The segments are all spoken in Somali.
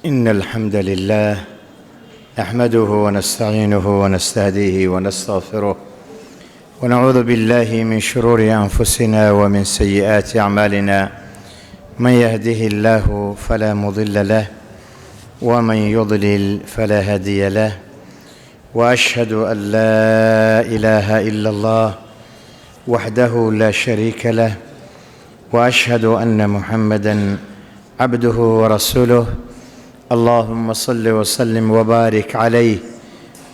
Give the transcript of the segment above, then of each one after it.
إن الحمد لله نحمده ونستعينه ونستهديه ونستغفره ونعوذ بالله من شرور أنفسنا ومن سيئات أعمالنا. من يهده الله فلا مضل له ومن يضلل فلا هادي له، وأشهد أن لا إله إلا الله وحده لا شريك له، وأشهد أن محمدًا عبده ورسوله. اللهم صل وسلم وبارك عليه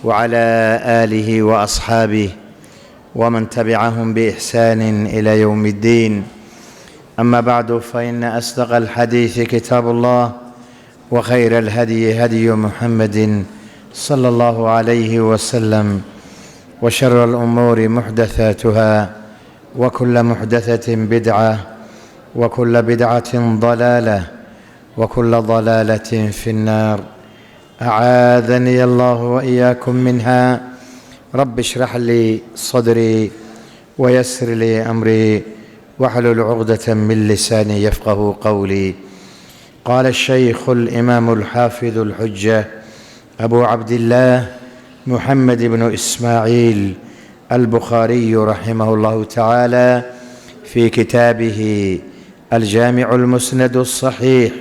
وعلى آله وأصحابه ومن تبعهم بإحسان إلى يوم الدين. أما بعد، فإن أصدق الحديث كتاب الله، وخير الهدي هدي محمد صلى الله عليه وسلم، وشر الأمور محدثاتها، وكل محدثة بدعة، وكل بدعة ضلالة، وكل ضلالة في النار. أعاذني الله وإياكم منها. رب اشرح لي صدري ويسر لي أمري واحلل عقدة من لساني يفقه قولي. قال الشيخ الإمام الحافظ الحجة أبو عبد الله محمد بن إسماعيل البخاري رحمه الله تعالى في كتابه الجامع المسند الصحيح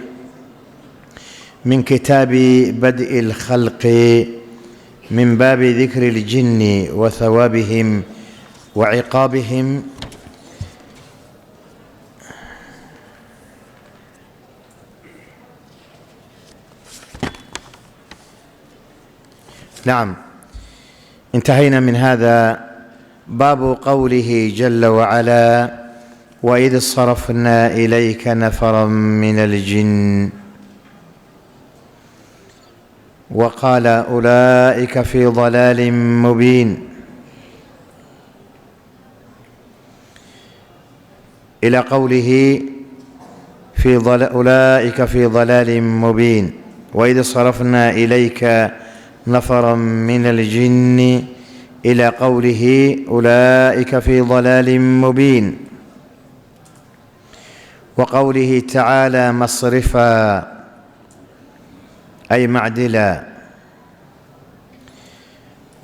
من كتاب بدء الخلق من باب ذكر الجن وثوابهم وعقابهم. نعم، انتهينا من هذا. باب قوله جل وعلا: وإذ صرفنا إليك نفرا من الجن وقال أولئك في ضلال مبين، إلى قوله أولئك في ضلال مبين. وإذ صرفنا إليك نفرا من الجن إلى قوله أولئك في ضلال مبين. وقوله تعالى مصرفا أي معدلا.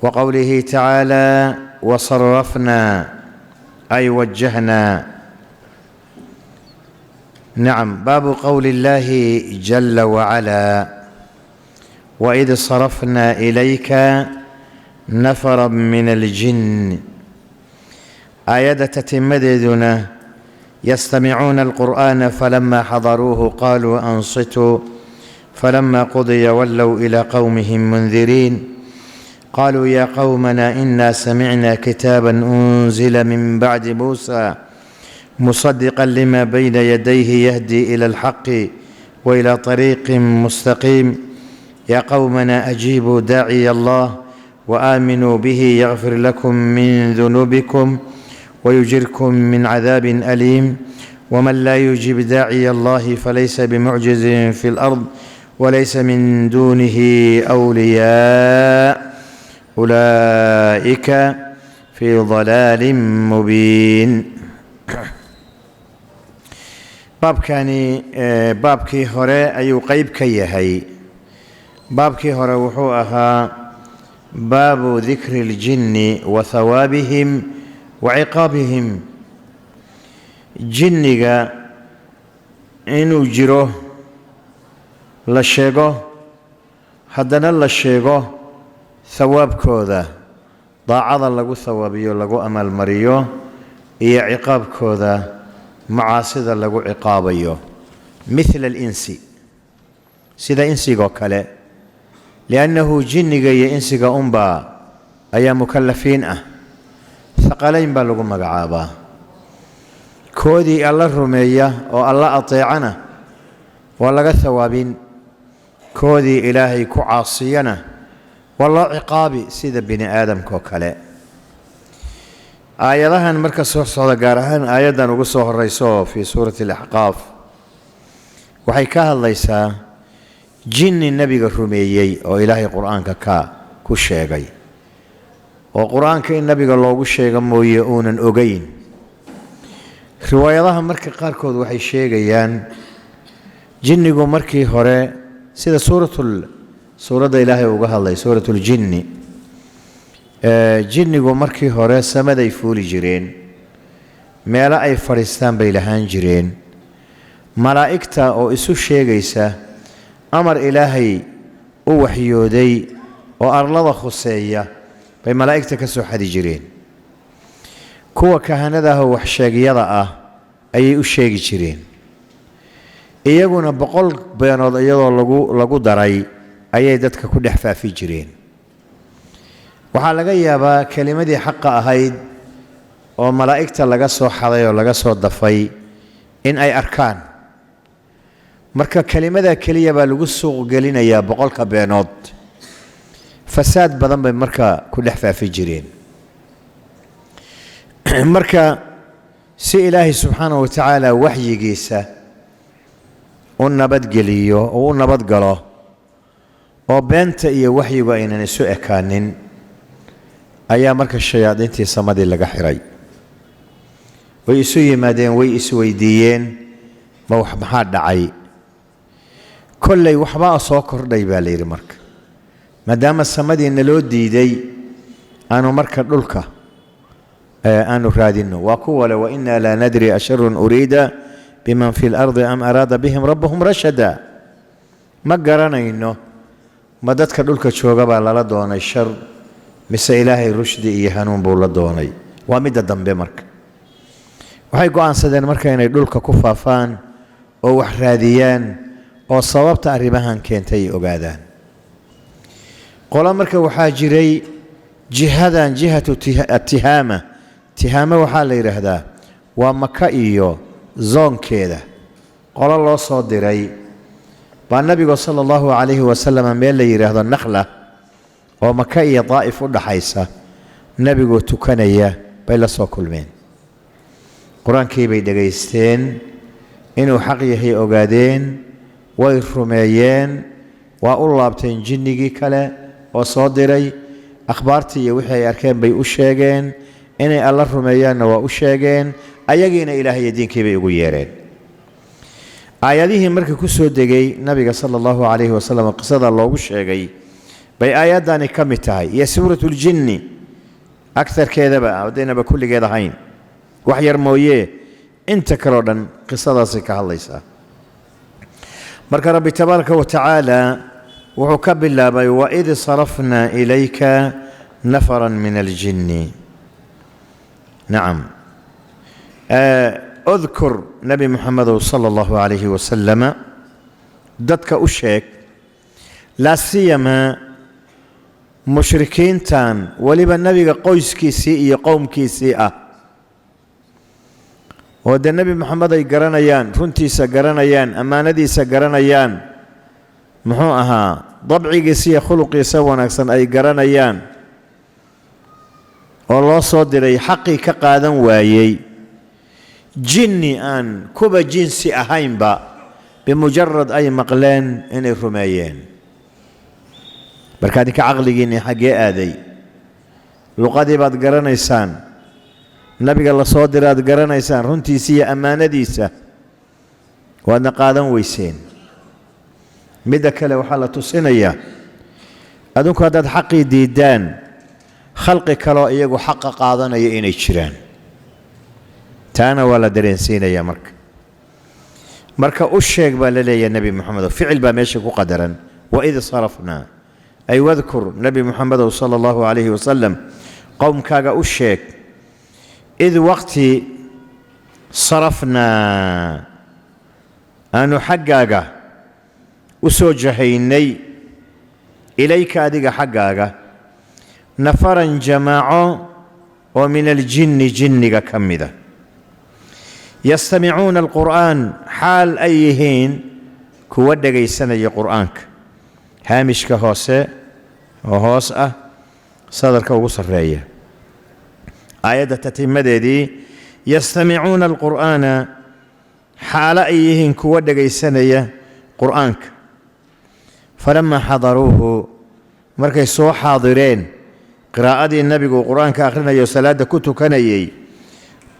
وقوله تعالى وصرفنا أي وجهنا. نعم. باب قول الله جل وعلا: وإذ صرفنا إليك نفرا من الجن. آية تتمددنا يستمعون القرآن فلما حضروه قالوا أنصتوا فلما قضي ولوا إلى قومهم منذرين. قالوا يا قومنا إنا سمعنا كتابا أنزل من بعد موسى مصدقا لما بين يديه يهدي إلى الحق وإلى طريق مستقيم. يا قومنا أجيبوا داعي الله وآمنوا به يغفر لكم من ذنوبكم ويجركم من عذاب أليم. ومن لا يجيب داعي الله فليس بمعجز في الأرض وليس من دونه أولياء أولئك في ضلال مبين. baabkii hore ayuu qayb ka yahay. baabkii hore wuxuu ahaa baabu dikri اljinni wa hawaabihim wa ciqaabihim. jinniga inuu jiro la sheego, haddana la sheego hawaabkooda, daacada lagu hawaabiyo lagu amaalmariyo, iyo ciqaabkooda, macaasida lagu ciqaabayo. mithla alinsi, sida insigoo kale, liannahu jinniga iyo insiga unbaa ayaa mukallafiin ah. haqalayn baa lagu magacaabaa. koodii alla rumeeya oo alla ateecana waa laga hawaabin, koodii ilaahay ku caasiyana waa loo ciqaabi sida bini aadamkaoo kale. aayadahan marka soo socda, gaar ahaan aayaddan ugu soo horrayso fii suurati alaxqaaf, waxay ka hadlaysaa jinni nebiga rumeeyey oo ilaahay qur'aanka ku sheegay, oo qur'aanka in nebiga loogu sheego mooye uunan ogayn. riwaayadaha marka qaarkood waxay sheegayaan jinnigu markii hore sida suuradda ilaahay uga hadlay suuratul jinni. jinnigu markii hore samaday fuuli jireen, meelo ay fadhiistaan bay lahaan jireen. malaa'igta oo isu sheegaysa amar ilaahay u waxyooday oo arlada khuseeya bay malaa'igta ka soo xadi jireen. kuwa kahanada ah oo waxsheegyada ah ayay u sheegi jireen. iyaguna 100 beenood iyadoo lagu daray ayay dadka ku dhex faafi jireen. waxaa laga yaabaa kelimadii xaqa ahayd oo malaa'igta laga soo xaday oo laga soo dafay in ay arkaan. marka kelimada keliya baa lagu suuq gelinayaa 100 beenood. fasaad badan bay marka ku dhex faafi jireen. marka si ilaahay subxaanahu wa tacaala waxyigiisa u nabadgeliyo oo u nabadgalo oo beenta iyo waxyigu aynan isu ekaanin, ayaa marka shayaadiintii samadii laga xiray. way isu yimaadeen, way isweydiiyeen maxaa dhacay. kolley waxbaa soo kordhay baa layidhi. marka maadaama samadii naloo diiday, aanu marka dhulka aanu raadinno. waa kuwa le wainaa laa nadri asharun uriida biman fi lardi am araada bihim rabbuhum rashada. ma garanayno ma dadka dhulka jooga baa lala doonay shar, mise ilaahay rushdi iyo hanuun buu la doonay. waa midda dambe. marka waxay go'aansadeen marka inay dhulka ku faafaan oo wax raadiyaan oo sababta arrimahan keentay ay ogaadaan. qola marka waxaa jiray jihadan jihatu tihaama. tihaama waxaa la yidhaahdaa waa maka iyo zoonkeeda. qolo loo soo diray baa nabigu sala allahu calayhi wasalam meel la yidhaahdo nakhla oo maka iyo daa'if u dhaxaysa nebigoo tukanaya bay la soo kulmeen. qur-aankii bay dhegaysteen, inuu xaq yahay ogaadeen, way rumeeyeen, waa u laabteen jinnigii kale oo soo diray. akhbaartii iyo wixii ay arkeen bay u sheegeen, inay alla rumeeyaanna waa u sheegeen, ayagiina ilaahay iyo diinkii bay ugu yeereen. aayadihii markii ku soo degay nabiga sala allahu calayhi wasalam qisada loogu sheegay bay aayaddani ka mid tahay, iyo suuratuljinni agarkeedaba haddaynaba kulligeed ahayn, wax yar mooyee inta kaleo dhan qisadaasay ka hadlaysaa. marka rabbi tabaaraka wa tacaala wuxuu ka bilaabay waid sarafnaa ilayka nafaran min aljinni. nacam. udkur nebi muxamedow sala allahu calayhi wasalama dadka u sheeg, laa siyamaa mushrikiintan weliba nebiga qoyskiisii iyo qowmkiisii ah oo dee nebi moxamed ay garanayaan, runtiisa garanayaan, ammaanadiisa garanayaan, muxuu ahaa dabcigiisa iyo khuluqiisa wanaagsan ay garanayaan, oo loo soo diray xaqii ka qaadan waayey. jinni aan kuba jinsi ahaynba bimujarad ay maqleen inay rumeeyeen. marka adinka caqligiinni xaggee aaday? luqadii baad garanaysaan, nabiga la soo diray aad garanaysaan, runtiisa iyo ammaanadiisa, waadna qaadan weyseen. midda kale waxaa la tusinayaa adinku haddaad xaqii diiddaan, khalqi kaloo iyagu xaqa qaadanaya inay jiraan. taana waa la dareensiinayaa. marka u sheeg baa la leeyahay nebi moxamedow. ficil baa meesha ku qadaran. waid sarafnaa ay wadkur nebi moxamedow sala allahu calayhi wasalam qowmkaaga u sheeg id waqti sarafnaa aanu xaggaaga u soo jahaynay ilayka adiga xaggaaga nafaran jamaaco oo min aljinni jinniga ka mida yastamicuuna alqur'aan xaal ay yihiin kuwa dhegaysanaya qur'aanka. haamishka hoose oo hoos ah sadarka ugu sarreeya. aayadda tatimadeedii yastamicuuna alqur'aana xaalo ay yihiin kuwa dhegaysanaya qur'aanka. falamaa xadaruuhu markay soo xaadireen qiraa'adii nebigu qur'aanka akhrinayo salaadda ku tukanayay,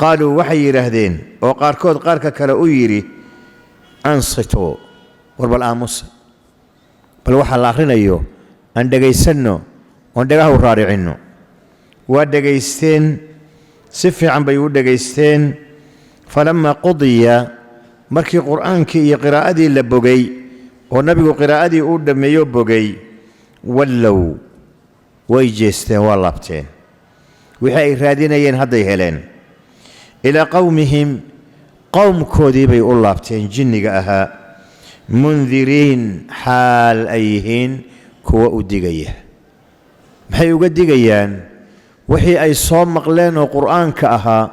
qaaluu waxay yidhaahdeen oo qaarkood qaarka kale u yidhi ansituu warbal aamusa. bal waxa la akhrinayo aan dhagaysanno oon dhagaha u raaricinno. waa dhagaysteen si fiican bay u dhagaysteen. falammaa qudiya markii qur'aankii iyo qiraa'adii la bogay oo nabigu qiraa'adii uu dhammeeyo bogay, wallow way jeesteen, waa laabteen. wixii ay raadinayeen hadday heleen. ilaa qowmihim qowmkoodii bay u laabteen jinniga ahaa, mundiriin xaal ay yihiin kuwa u digaya. maxay uga digayaan? wixii ay soo maqleen oo qur'aanka ahaa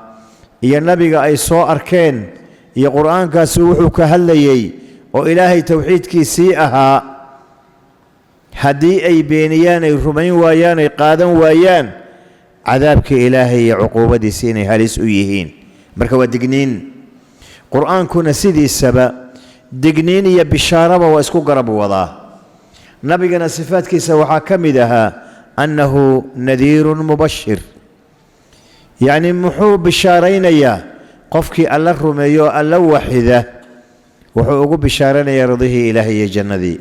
iyo nabiga ay soo arkeen iyo qur'aankaasi wuxuu ka hadlayey oo ilaahay tawxiidkiisii ahaa, haddii ay beeniyaan, ay rumayn waayaan, ay qaadan waayaan, cadaabkii ilaahay iyo cuquubadiisii inay halis u yihiin. marka waa digniin. qur'aankuna sidiisaba digniin iyo bishaaraba waa isku garab wadaa. nabigana sifaadkiisa waxaa ka mid ahaa annahu nadiirun mubashir, yacni muxuu bishaaraynayaa qofkii alla rumeeyo alla waxida, wuxuu ugu bishaaranayaa ridihii ilaahay iyo jannadii.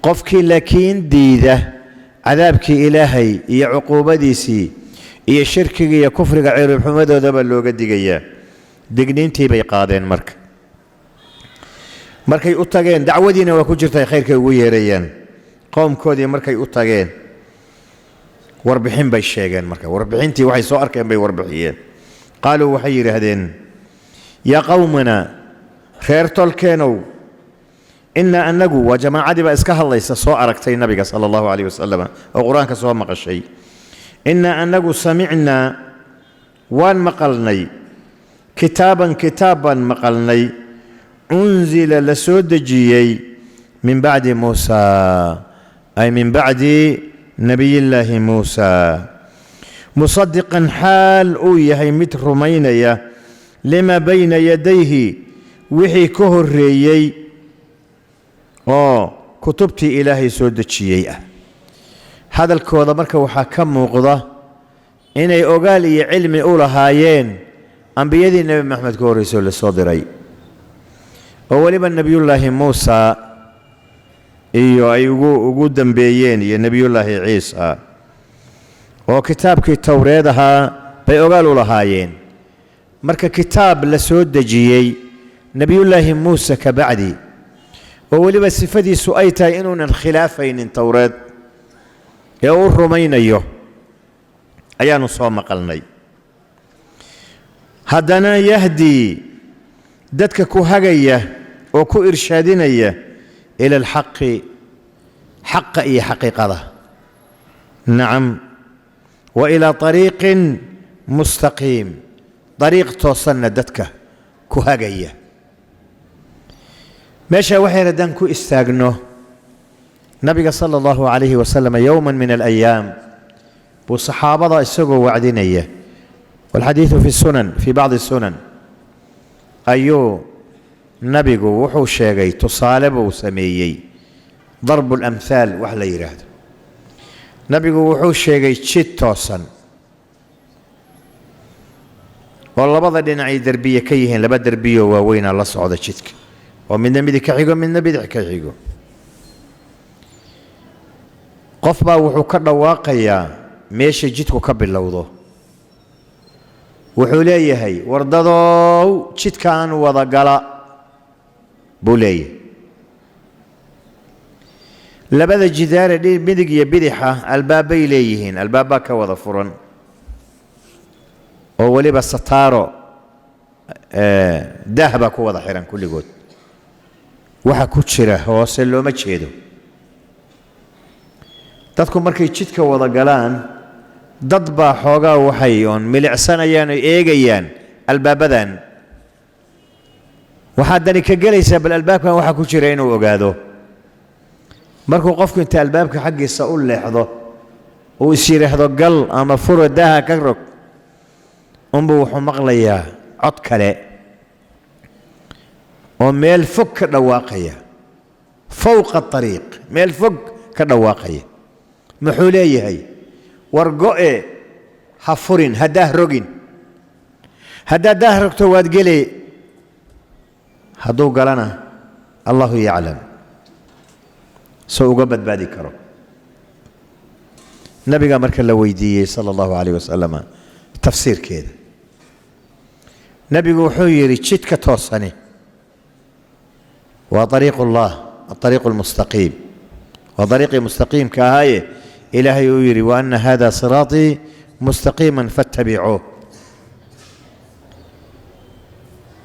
qofkii laakiin diida cadaabkii ilaahay iyo cuquubadiisii iyo shirkiga iyo kufriga ciribxumadoodaba looga digayaa. digniintii bay qaadeen. markay u tageen, dacwadiina waa ku jirta, khayrkay ugu yeerayaan. qowmkoodii markay u tageen warbixin bay sheegeen. warbixintii waxay soo arkeen bay warbixiyeen. qaaluu waxay yidhaahdeen yaa qowmana reer tolkeenow, innaa annagu, waa jamaacadii baa iska hadlaysa, soo aragtay nabiga sala allahu calayh wasalam oo qur-aanka soo maqashay. innaa annagu samicnaa waan maqalnay, kitaaban kitaab baan maqalnay, unzila la soo dejiyey min bacdi muusaa, ay min bacdi nebiyillaahi muusaa, musadiqan xaal uu yahay mid rumaynaya lima bayna yadayhi wixii ka horreeyey oo kutubtii ilaahay soo dejiyey ah. hadalkooda marka waxaa ka muuqda inay ogaal iyo cilmi u lahaayeen ambiyadii nebi maxamed ka horraysoo la soo diray, oo weliba nebiyullaahi muusaa iyo ay ugu dambeeyeen, iyo nebiyullaahi ciisa, oo kitaabkii towreed ahaa bay ogaal u lahaayeen. marka kitaab la soo dejiyey nebiyullaahi muuse ka bacdi, oo weliba sifadiisu ay tahay inuunan khilaafaynin towreed ee uu rumaynayo, ayaanu soo maqalnay. haddana yahdii dadka ku hagaya oo ku irshaadinaya ila alxaqi, xaqa iyo xaqiiqada. nacam, wa ilaa طariiqin mustaqiim, dariiq toosanna dadka ku hagaya. meesha waxayna haddaan ku istaagno, nabiga sala allahu calayhi wasalam yowman min alayaam buu saxaabada isagoo wacdinaya, walxadiidu fi sunan, fii bacdi sunan, ayuu nabigu wuxuu sheegay tusaale buu sameeyey, darbu lamhaal wax la yidhaahdo. nabigu wuxuu sheegay jid toosan oo labada dhinacay derbiye ka yihiin, laba derbiyoo waaweynaa la socda jidka, oo midna midig ka xigo midna bidix ka xigo. qof baa wuxuu ka dhawaaqayaa meesha jidku ka bilowdo, wuxuu leeyahay wardadow jidkaan wada gala buu leeyahay. labada jidaare midig iyo bidixa albaabbay leeyihiin, albaabbaa ka wada furan, oo weliba sataaro daah baa ku wada xihan kulligood. waxa ku jira hoose looma jeedo. dadku markay jidka wada galaan, dad baa xoogaa waxay oon milicsanayaan oo eegayaan albaabadan. waxaad dani ka gelaysaa bal albaabkan waxa ku jira inuu ogaado. markuu qofku inta albaabka xaggiisa u leexdo uu is yidhaahdo gal ama furo daaha ka rog, unbuu wuxuu maqlayaa cod kale oo meel fog ka dhawaaqaya, fowqa ariiq, meel fog ka dhawaaqaya. muxuu leeyahay? war go'e ha furin, ha daah rogin. haddaad daah rogto waad gele, hadduu galana allahu yaclam. soo uga badbaadi karo. nabiga marka la weydiiyey sallallahu alayhi wasallam tafsiirkeeda, nabigu wuxuu yidhi jidka toosani waa طariiq ullah, الطريق المستقيم وطريقي مستقيم كهاية إلهي يري وأن هذا صراطي مستقيما فاتبعوه.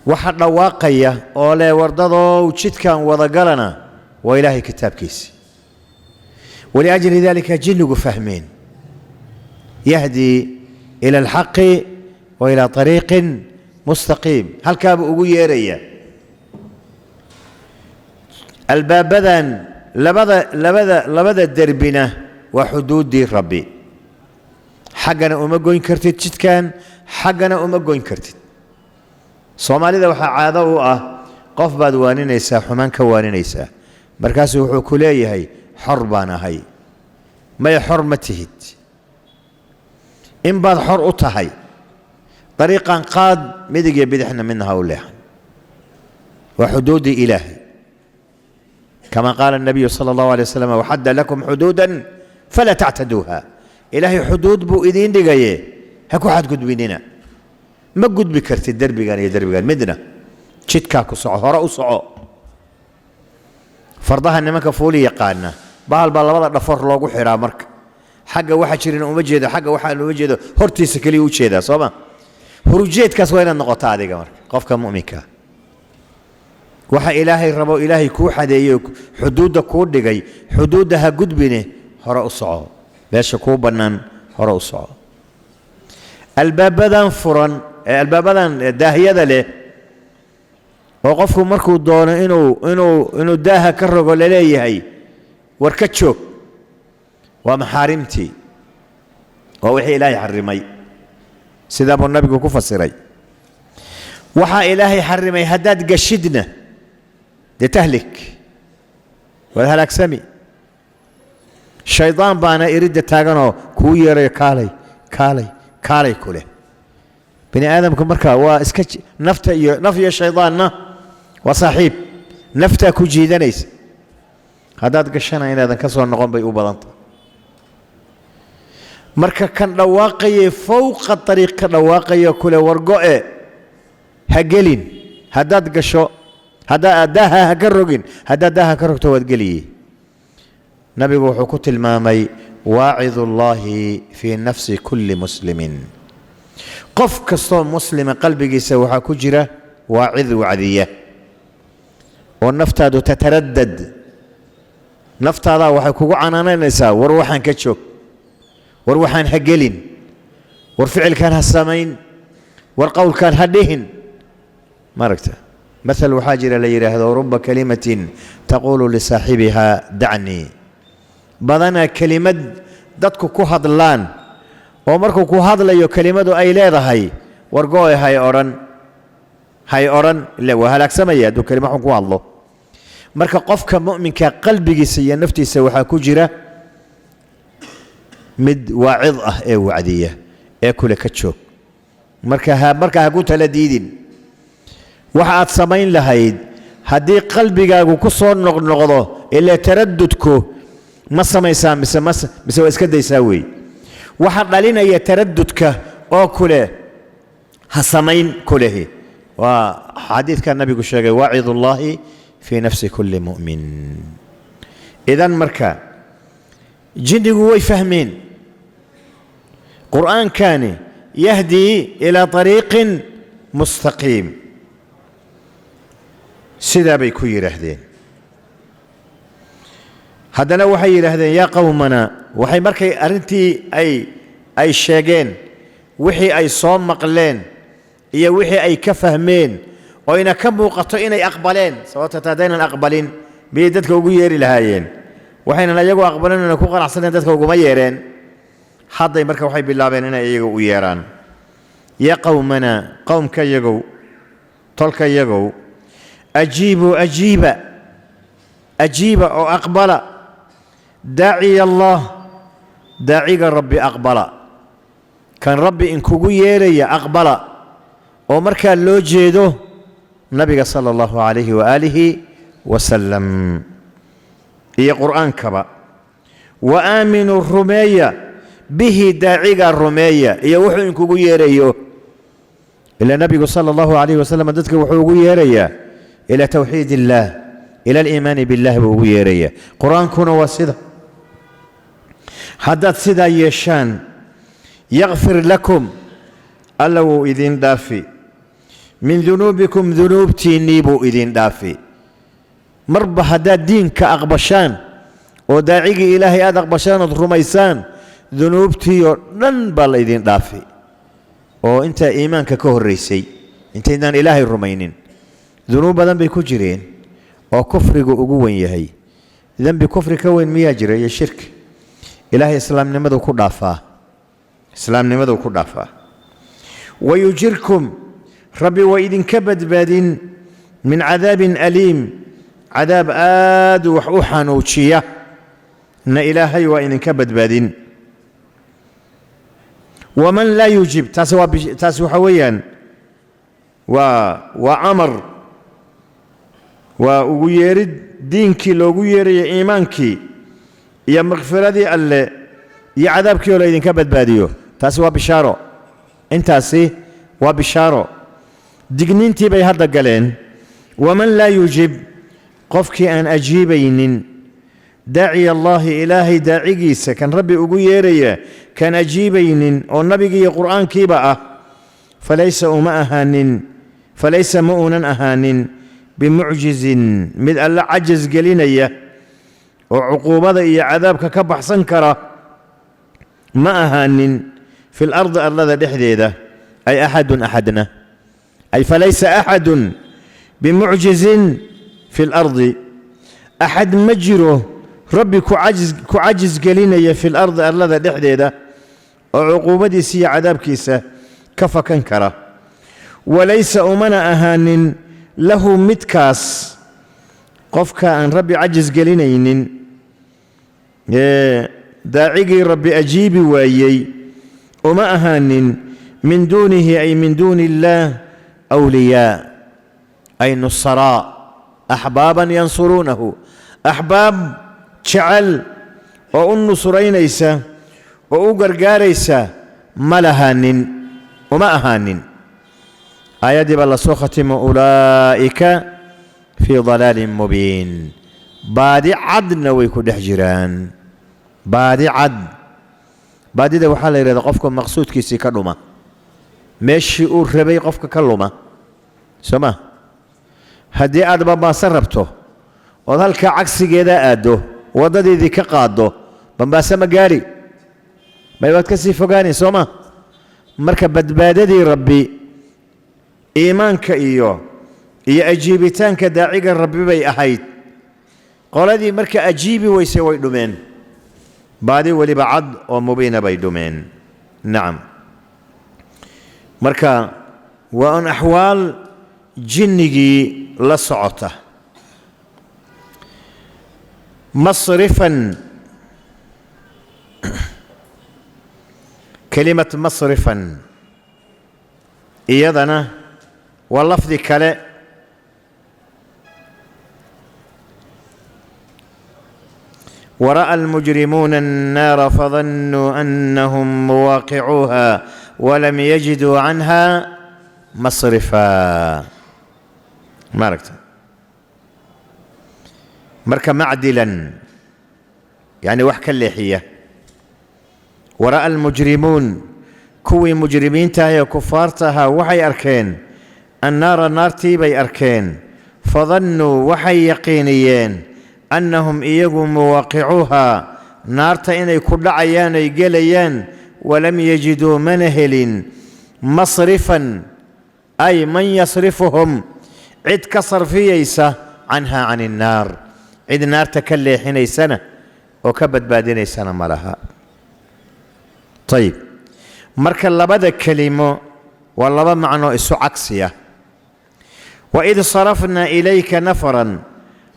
waxaa dhawaaqaya oo le wardado jidkan wada galana waa ilaahay kitaabkiisa. ولأجل ذلك جنوا فهمين يهدي إلى الحق وإلى طريق مستقيم. هل كاب ugu yeeraya albaabadan labada derbina waa xuduudii rabbi. xaggana uma goyn kartid jidkan, xaggana uma goyn kartid. soomaalida waxaa caado u ah qof baad waaninaysaa, xumaan ka waaninaysaa, markaasuu wuxuu ku leeyahay xor baan ahay. maya xor ma tihid, in baad xor u tahay. dariiqan qaad, midig iyo bidixna midna ha u leexan. waa xuduudii ilaahay. كما قال النبي صلى الله عليه وسلم وحد لكم حدودا فلا تعتدوها. إلهي حدود بو إذين دقايه هكو حد قد بيننا ما قد بكرت الدربي قال يدربي قال مدنا شتكاكو صعو هراء صعو فرضها إنما كفولي يقالنا بالله نفر لوغو حرا مرك حقا واحد شيرين ومجيده حقا واحد ومجيده هرتي سكلي وشيده صوما هروجيت كاسوين النقطة هذه مرك قفك مؤمنك waxa ilaahay rabo ilaahay ku xadeeyo xuduuda ku dhigay xuduudaha gudbine hore u soco meesha ku banaan hore u soco. albaabadan furan albaabadan daahiyada leh oo qofku markuu doono inuu daaha ka rogo leeyahay war ka joog waa maxaarimtii waa wixii ilaahay xarimay sida buu nabigu ku fasiray. waxa ilaahay xarimay haddaad gashidna تهلك والهلاك سمي. شيطان بانا يريد تاغنو كوير كالي كالي كالي كله بني ادم كمركا واسكت نفي الشيطان وصاحب نفتا كوجيدنيس هذا قشنا الى ذا كسر نقوم بي وبلنط مركا كان دواقي فوق الطريق دواقي كله ورقه هجلين هذا قشو هذا داها كرجين هذا داها كرجت وتقليه. نبي وحكوت المامي واعظ الله في نفس كل مسلم. قف كصوم مسلم قلبي سوى كجرة واعظ وعذية والنفتاد تتردد نفتاد وحكو عنانا نسا وروحان كتشوك وروحان هجلين والفعل كان هالسامين والقول كان هديهن ماركته. مثل حاجر ليرى هذا رب كلمة تقول لصاحبها دعني بدنا كلمة دتك كهض اللان ومركو كهض ليو كلمة أي لا هاي ورقوي هاي أورن لا وهلاك سمية دو كلمة حكوا الله مركا قفك مؤمن كقلبي سي نفتي سوحا كجرة مد واعظة اي وعدية اي كل كتشوك مركا هقوت لديدين waxaad samayn lahayd haddii qalbigaagu ku soo noqnoqdo ilaa taraddudku ma samaysaa mise waa iska daysaa wey. waxa dhalinaya taraddudka oo kule ha samayn kulehi waa xadiidka nabigu sheegay waacidullaahi fii nafsi kulli mu'min. idan marka jinnigu way fahmeen qur'aankani yahdii ilaa طariiqin mustaqiim sidaa bay ku yidhaahdeen. haddana waxay yidhaahdeen yaa qawmana waxay markay arrintii ay sheegeen wixii ay soo maqleen iyo wixii ay ka fahmeen oo ina ka muuqato inay aqbaleen sababta haddaynan aqbalin miyay dadka ugu yeeri lahaayeen. waxaynan ayagu aqbalinayna ku qanacsaneen dadka uguma yeereen. hadday marka waxay bilaabeen inay iyaga u yeeraan. yaa qawmana qowmka iyagow tolka iyagow أجيبوا أجيب أو أقبل داعي الله داعي ربي أقبل كان ربي إن كوغو يري أقبل ومركا لو جيدو نبي صلى الله عليه وآله وسلم iyo qur'aankaba wa aaminuu rumeeya bihi daaciga rumeeya iyo wuxuu inkugu yeerayo ila nabigu sala allahu calayhi wasalam dadka wuxuu ugu yeerayaa ila tawxiid illaah ila aliimaani billaah buu ugu yeerayaa qur'aankuna waa sida haddaad sidaa yeeshaan yakfir lakum alla wuu idin dhaafi min dunuubikum dunuubtiinnii buu idin dhaafi marba haddaad diinka aqbashaan oo daacigii ilaahay aad aqbashaan ood rumaysaan dunuubtii oo dhan baa la idin dhaafi oo intaa iimaanka ka horraysay intaydaan ilaahay rumaynin dunuub badan bay ku jireen oo kufrigu ugu weyn yahay dembi kufri ka weyn miyaa jira iyo shirki ilaahay islaamnimaduu ku dhaafaa wayujirkum rabbi waa idinka badbaadin min cadaabin aliim cadaab aad wax u xanuujiya na ilaahay waa idinka badbaadin waman laa yujib taasi waxa weeyaan waa amar waa ugu yeerid diinkii loogu yeerayo iimaankii iyo makfiradii alle iyo cadaabkii oo la idinka badbaadiyo taasi waa bishaaro intaasi waa bishaaro digniintii bay hadda galeen waman laa yujib qofkii aan ajiibaynin daaciya allaahi ilaahay daacigiisa kan rabbi ugu yeeraya kaan ajiibaynin oo nabigii iyo qur'aankiiba ah falaysa ma uunan ahaanin bimucjizin mid alle cajaz gelinaya oo cuquubada iyo cadaabka ka baxsan kara ma ahaanin fi lardi arlada dhexdeeda ay axadun axadna ay falaysa axadun bimucjizin fi lardi axad ma jiro rabbi ku cajiz gelinaya fi lardi arlada dhexdeeda oo cuquubadiisa iyo cadaabkiisa ka fakan kara walaysa umana ahaanin lahu midkaas qofka aan rabbi cajiz gelinaynin daacigii rabbi ajiibi waayey uma ahaanin min duunihi ay min duuni illaah awliyaa ay nusaraa axbaaban yansuruunahu axbaab jecel oo u nusraynaysa oo u gargaaraysa ma lahaanin uma ahaanin aayaddii baa la soo khatimo ulaa'ika fii dalaalin mubiin baadi cadna way ku dhex jiraan baadi cad baadida waxaa la yidhahdaa qofka maqsuudkiisii ka dhuma meeshii uu rabay qofka ka luma soo ma haddii aad bambaaso rabto ood halkaa cagsigeeda aaddo waddadeedii ka qaaddo bambaaso ma gaari may waad ka sii fogaani soo ma marka badbaadadii rabbi iimaanka iyo ajiibitaanka daaciga rabbi bay ahayd qoladii marka ajiibi weysay way dhumeen baadi weliba cad oo mubiina bay dhumeen nacam marka waa un axwaal jinnigii la socota masrifan kelimad masrifan iyadana waa lafdi kale ورأى المجرمون النار فظنوا أنهم مواقعوها ولم يجدوا عنها مصرفا مركة معدلا يعني وحكا الليحية ورأى المجرمون كوي مجرمين تاهي كفارتها وحي أركين النار تيبي أركين فظنوا وحي يقينيين أنهم إيقوا مواقعوها نارتا إني كل عيان يقليان ولم يجدوا منهل مصرفا أي من يصرفهم عد كصر في يسا عنها عن النار عد نار تكلي حين سنة وكبت بادين سنة ملها طيب مركا لبدا كلمة والله معنى إسو عكسية وإذ صرفنا إليك نفرا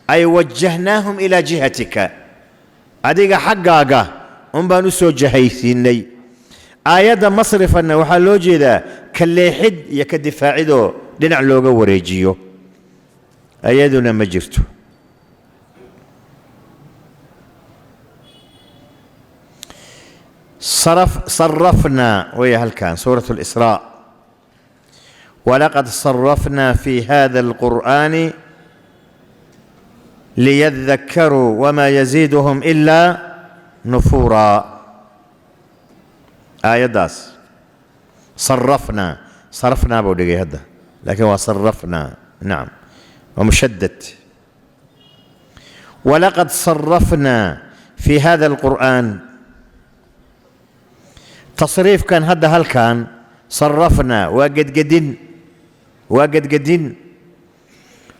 أي وجهناهم إلى جهتك أديك حقاقة بانو سو جهيثيني آيات مصرفا وحلو جدا كاللي حد يكدفاع دو دنع لوغا وريجيو آياتنا مجرتو صرفنا ويا هل كان سورة الإسراء ولقد صرفنا في هذا القرآن ليذكروا وما يزيدهم إلا نفورا. آية داس صرفنا بودقي هذا لكن وصرفنا نعم ومشدد. ولقد صرفنا في هذا القرآن تصريف كان هذا هل كان صرفنا وقد قدين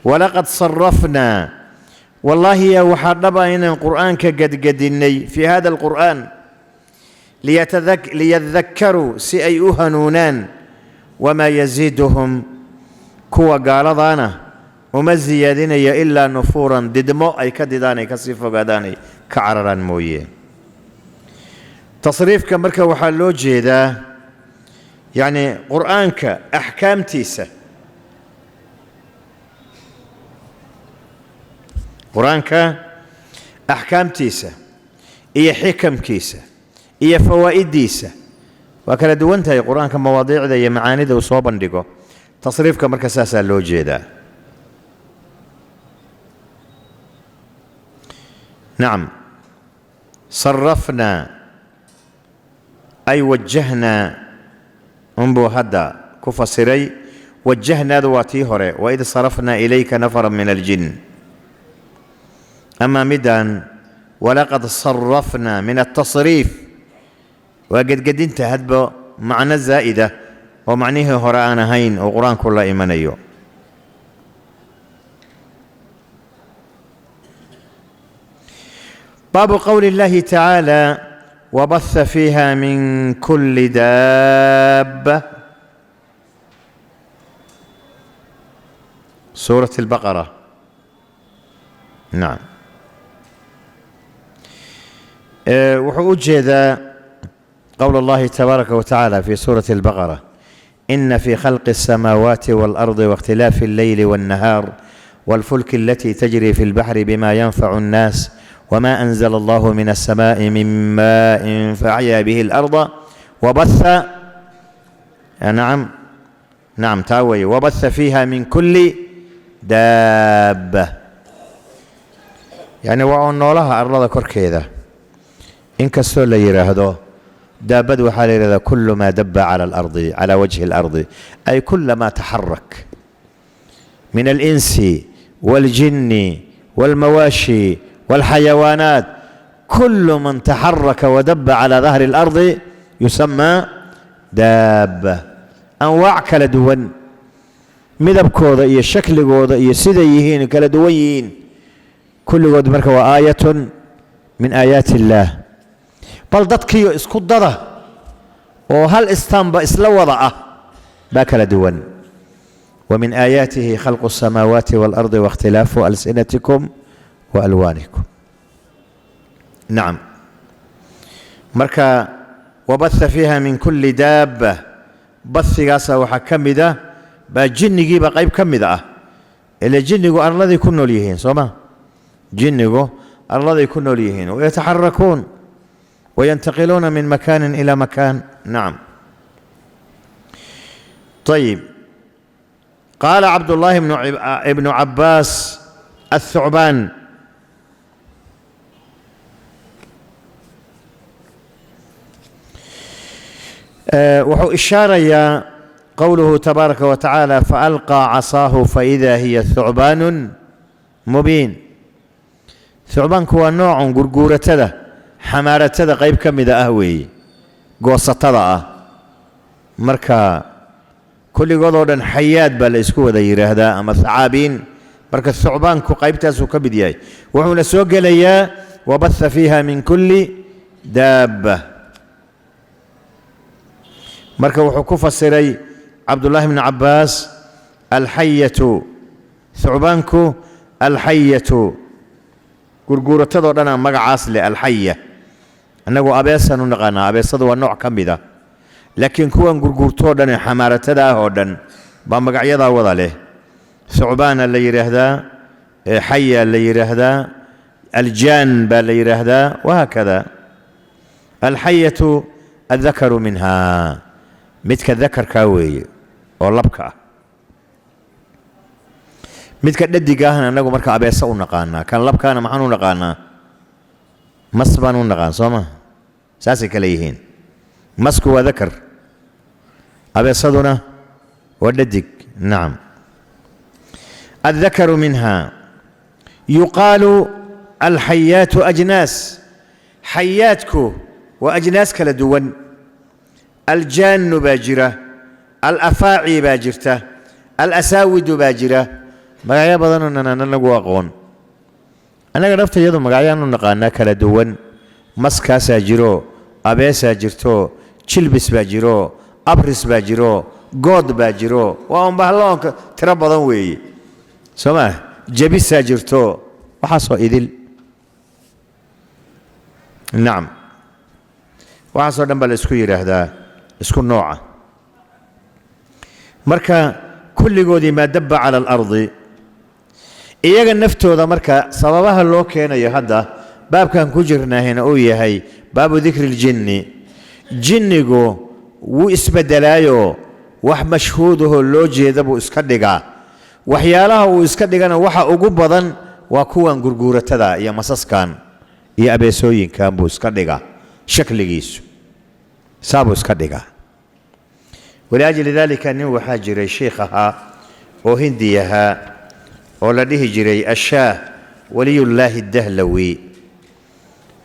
ولقد صرفنا والله يا وحربا إن القرآن كقد قديني في هذا القرآن ليذكروا سيئوها نونان وما يزيدهم كوا قالضانا وما زيادين إلا نفورا ددمو أي كدداني كصيفو قاداني كعررا مويه. تصريف كمركة وحلو جيدا يعني قرآنك أحكام تيسة قرآنك أحكام تيسة إيه حكم كيسة إيه فوائد ديسة وكلا دوانتها يا قرآنك مواضيع ذا يا معاني ذا وصوبا ديكو تصريف كمركة ساسا لو جيدا. نعم صرفنا أي وجهنا انبو هدا كفصري وجهنا ذواتي هوري وإذ صرفنا إليك نفرا من الجن. أما مدان ولقد صرفنا من التصريف وقد انت هدبو معنى الزائدة ومعنيه هرانا هين وقرآن كل إيمانيو. باب قول الله تعالى وبث فيها من كل دابة سورة البقرة. نعم وحوجه ذا قول الله تبارك وتعالى في سورة البقرة إن في خلق السماوات والأرض واختلاف الليل والنهار والفلك التي تجري في البحر بما ينفع الناس وما أنزل الله من السماء من ماء فأحيا به الأرض وبث نعم تاوي وبث فيها من كل دابة يعني وعنو لها أرض كركيدة إن كسول يراهدو دابد وحال هذا كل ما دب على الأرض على وجه الأرض أي كل ما تحرك من الإنس والجن والمواشي والحيوانات كل من تحرك ودب على ظهر الأرض يسمى دابة. أنواع كلا دوان مذب كوضا إيا شكل كوضا إيا سيدا يهين كلا دوين كل قد مركا وآية من آيات الله بل ضدكيو اسكو ضده وهل استنبا اسلا وضعه باكلا دوان. ومن آياته خلق السماوات والأرض واختلاف ألسنتكم وألوانكم. نعم مركا وبث فيها من كل دابة بث قاسا وحكمده باجنقي بقيب كمده إلا جنقوا أرضي يكونوا ليهين صوما جنقوا أرضي يكونوا ليهين ويتحركون وينتقلون من مكان إلى مكان. نعم طيب قال عبد الله ابن عباس الثعبان وحو إشارة يا قوله تبارك وتعالى فألقى عصاه فإذا هي ثعبان مبين. ثعبان كوا نوع قرقورة تذا حمارة تذا قيب كم إذا أهوي قوصة تذا مركا كل قضوة حيات بالإسكو ذا يرهدا أما ثعابين مركا الثعبان كو قيب تاسو كبدياي وحو نسوق ليا وبث فيها من كل دابة مركا وحو كفسري عبد الله بن عباس الحية ثعبانكو الحية قرقورة تدورنا مقعاس للحية أنه أبيسا نقانا أبيسا دو النوع كمدا لكن كوان قرقورتو دن حمارة تداهو دن بمقعيدا وضع له ثعبان اللي يرهدا حية اللي يرهدا الجان اللي يرهدا وهكذا. الحية الذكر منها متك الذكر كاوي ولبكا متك ددقاهنا نقو مركا أبيسا نقانا كان لبكانا محانو نقانا مصبانو نقان صوما ساسي كليهين مسك وذكر أبيصدنا وددق نعم الذكر منها يقال الحيات أجناس حياتكو وأجناس كالدون الجان باجرة الأفاعي باجرته الأساود باجرة مقايا بضانو ننقو أقون أنا قرفت يدو مقايا ننقانا كالدون مسكا ساجرو أبيسا جرتو تشلبس باجرو أبرس باجرو قود باجرو وهم بهلون تربضان وي سماه جبس ساجرتو وحصو إذل نعم وحصو دنبال اسكو يرهدا اسكو نوعه مركا كل قودي ما دب على الأرض إياغا نفتو ذا مركا صبابها اللو كينا يهدا باب كان كجرنا هنا أوي هاي باب ذكر الجن جنغو وإسبدلايو وح مشهوده اللو جيدبو اسكدقا وحيالها واسكدقانا وحا أقوبضا وكوان قرقورة تدا يا مساسكان يا أبيسوين كان بو اسكدقا شكل جيسو سابو اسكدقا ولأجل ذلك نوح حاجري شيخها وهنديها ولده جري الشاه ولي الله الدهلوي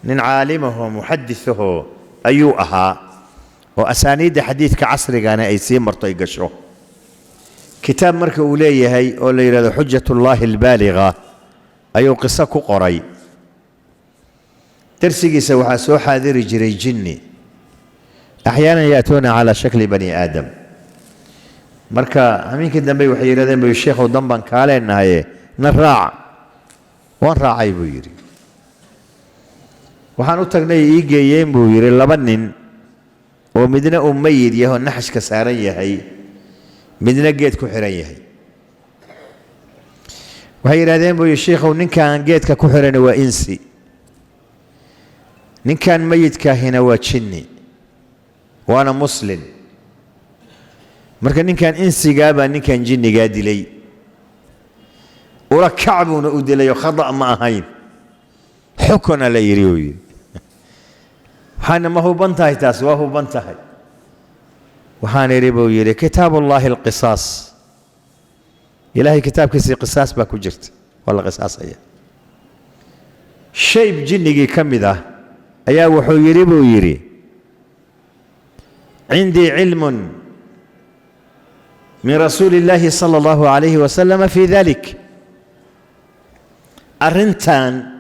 من عالمه محدثه أيوءها وأسانيد حديث كعصر كان أيسين مرطي قشره كتاب مرك أوليه هي أولي حجة الله البالغة أيو قصة قري ترسقي سوحا سوحا ذي رجري جني أحيانا يأتون على شكل بني آدم مركا همين كدن بي وحيرا دين بي الشيخ ودنبان كالين هاي نراع وان راعي بو يري وحانو تغني إيجيين بو يري لبنين ومدنا أميد يهو نحش كسارين يهي مدنا قيد كحرين يهي وحيرا دين بي الشيخ ونن كان قيد كحرين وإنسي نن كان ميت كاهنا وشني وأنا مسلم مركا نكان إنسي قابا نكان جني قادي لي وركعبون أودي لي وخضع معهين حكنا لي يريوي حانا ما هو بنتهي تاس وهو بنتهي وحانا يريبو يري كتاب الله القصاص إلهي كتاب كسي قصاص باكو جرت والله قصاص أيا شيب جني كم ذا أيا وحو يريبو يري عندي علم من رسول الله صلى الله عليه وسلم في ذلك أرنتان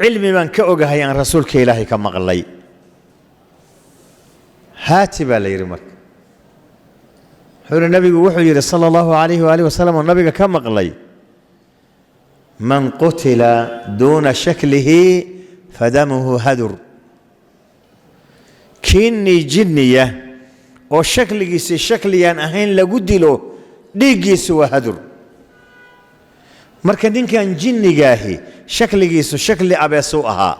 علم من كأوجه عن رسولك إلهي كما غلي هاتب لي رمك حول النبي وحي صلى الله عليه وآله وسلم والنبي كما غلي من قتل دون شكله فدمه هدر كيني جنية oo shakligiisa shakliyaan ahayn lagu dilo dhiigiisu waa hadur marka ninkan jinnigaahi shakligiisu shakli abeesu ahaa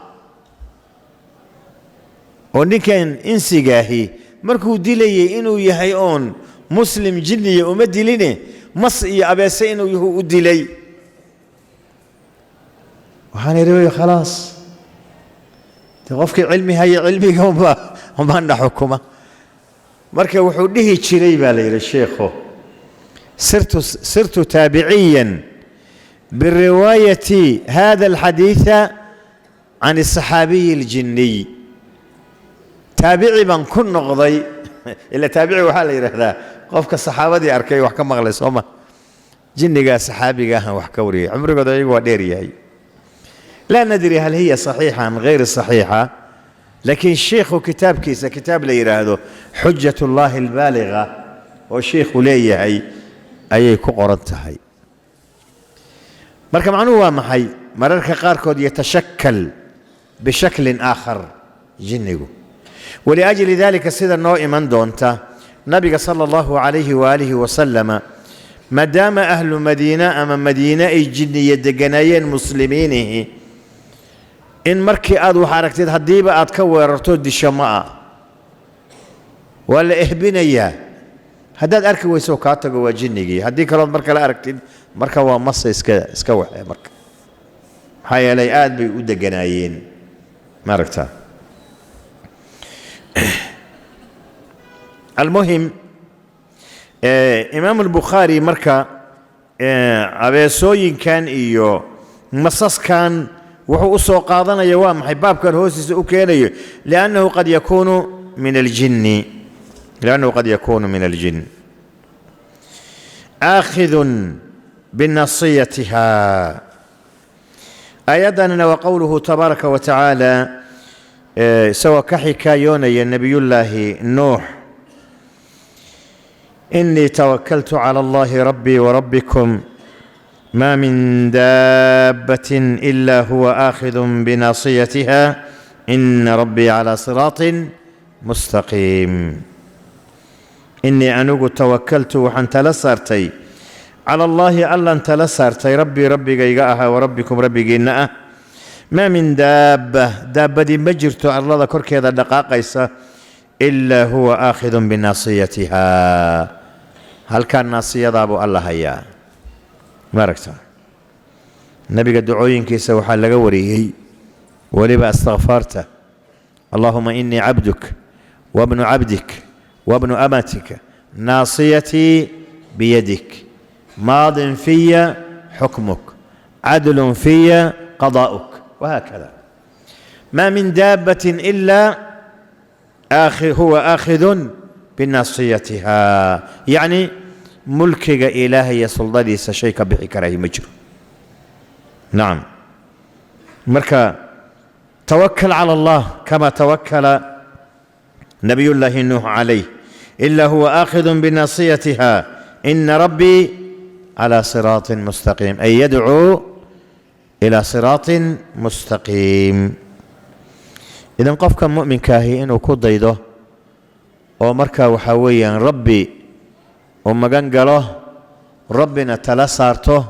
oo ninkan insigaahi markuu dilayay inuu yahay oon muslim jinniya uma diline mas iyo abeese inuu yahay u dilay waxaan yidhi khalaas qofkii cilmi haya cilmiga uma xukuma marka wuxuu dhihi jiray baa la yiri sheekho sirtu tabi'iyan birriwayati hada alhaditha an as-sahabi al-jinni tabi'i ban kun noqday ila tabi'i waxa la yiraahdaa qofka saxaabadii arkay wax ka maqlay sooma jinniga saxaabiga ah wax ka wariyay umrigooda iyagu waa dheer yahay la nadri hal hiya sahiha am ghayr sahiha لكن الشيخ كتاب كيسا كتاب لي هذا حجة الله البالغة والشيخ لي هي أي كقرنت هي مركب عنوة محي مررك قاركود يتشكل بشكل آخر جنجو ولأجل ذلك السيد النوء من دونتا نبي صلى الله عليه وآله وسلم ما دام أهل مدينة أما مدينة الجن يدقنايين مسلمينه إن مركي أدو حركتي هديبة أتكوّر رتود الشماء ولا إهبنيا هداد أركي ويسو كاتق وجنيجي هدي كلام مركا لا أركتين مركا ومص إسكوح يا مركا هاي ليئات بيقود جنايين مركتا المهم إمام البخاري مركا أبيسوين كان إيو مصص كان وحو أسو قاضنا يوام حباب كان هوسس أوكيني لأنه قد يكون من الجن آخذ بنصيتها أيضا وقوله تبارك وتعالى سوى كحكايون يا نبي الله نوح إني توكلت على الله ربي وربكم ما من دابة إلا هو آخذ بناصيتها إن ربي على صراط مستقيم إني أنوغ توكلت وحن تلسرتي على الله ألا تلسرتي ربي قيقاها وربكم ربي قيناء ما من دابة دي مجرت على الله كركي هذا دقاقيسة إلا هو آخذ بناصيتها هل كان ناصية ضابو الله هيا ماركتا النبي قد دعوين كيسا وحال لقوريه ولبا استغفرته اللهم إني عبدك وابن عبدك وابن أمتك ناصيتي بيدك ماض في حكمك عدل في قضاؤك وهكذا ما من دابة إلا هو آخذ بناصيتها يعني ملكك إلهي سلطاني سشيك بحكره مجر نعم مركا توكل على الله كما توكل نبي الله نوح عليه إلا هو آخذ بناصيتها إن ربي على صراط مستقيم أي يدعو إلى صراط مستقيم إذن قفك مؤمن كاهي إنه كضيده ومركا وحويا ربي ومغان قاله ربنا تلسارته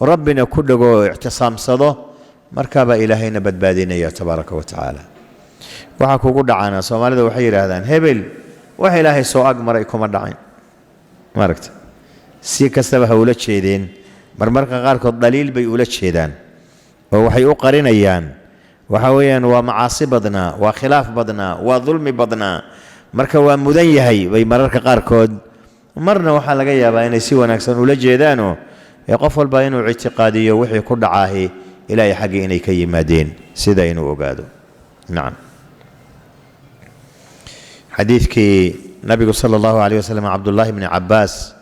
وربنا كله اعتصام صده مركبا إلهينا بدبادين يا تبارك وتعالى وحكو قد عانا سومالي ذو حير هذان هبل وحي إلهي سو أقمر إيكم الدعين ماركت سيكستبه أولاد شيدين مرمركا غاركو الدليل بي أولاد شيدان ووحي أقرين أيان وحويا ومعاصي بدنا وخلاف بدنا وظلم بدنا مركا ومدنيهي بي مرركا غاركود مرنا waxaa laga yaabaa inay si wanaagsan ula jeedaano ee qof walba inuu ictiqaadiyo wixii ku dhacaahay ilaahay xaqi inay ka yimaadeen sida inuu ogaado naam xadiiskii nabiga sallallahu alayhi wasallam abdullah ibn abbas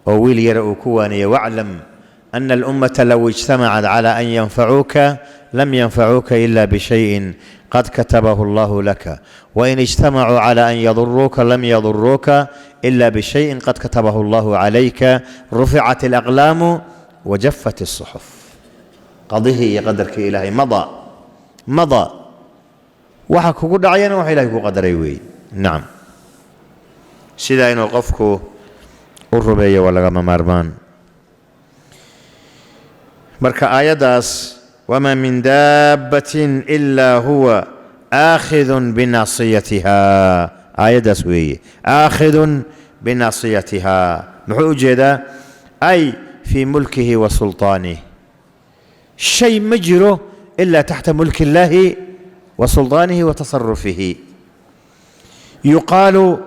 oo wiil yar uu ku waaniyay wa'lam anna al-ummata law ijtama'at ala an yanfa'uka lam yanfa'uka illa bi shay'in قد كتبه الله لك وإن اجتمعوا على أن يضروك لم يضروك إلا بشيء قد كتبه الله عليك رفعت الأقلام وجفت الصحف قضيه قدرك إلهي مضى وحكو قد عينا وحي إلهي قدري نعم سيدا إنو قفكو الربية ولا مارمان مركا آية داس وما من دابة إلا هو آخذ بناصيتها آية دسوية آخذ بناصيتها محوجة أي في ملكه وسلطانه شيء مجره إلا تحت ملك الله وسلطانه وتصرفه يقال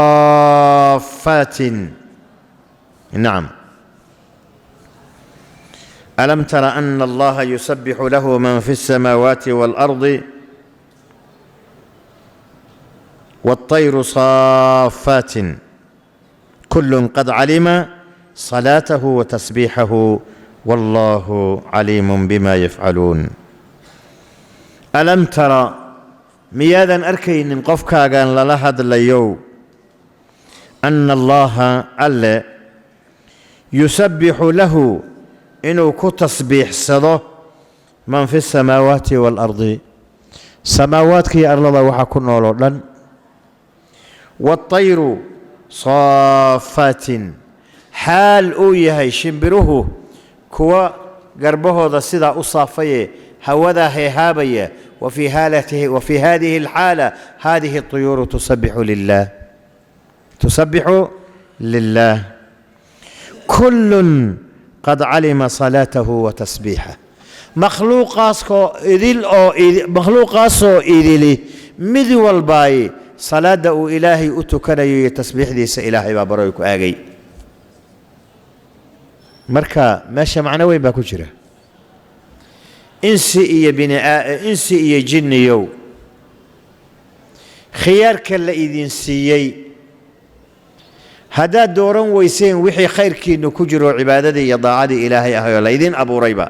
صافات نعم ألم تر أن الله يسبح له من في السماوات والأرض والطير صافات كل قد علم صلاته وتسبيحه والله عليم بما يفعلون ألم ترى مياذا أركين قفكا قال للهد الليو أن الله ألا يسبح له إنه كتصبيح صده من في السماوات والأرض سماوات كي أرلضا وحكونا ولن والطير صافات حال أويهي شمبره كوا قربه ذا سيدا أصافيه هوذا هيهابيه وفي هذه الحالة هذه الطيور تسبح لله، تسبح لله. كل قد علم صلاته وتسبيحه. مخلوقاسو إذلي mid walbaay salaada uu ilaahay u tukanayo iyo tasbiixdiisa ilaahay baa baroy ku aagay. marka meesha macno weyn baa ku jira. insi iyo jinniyow khiyaarka la idin siiyey haddaad dooran weyseen wixii khayrkiinnu ku jiro cibaadadii iyo daacadii ilaahay ahayoo la idin abuurayba,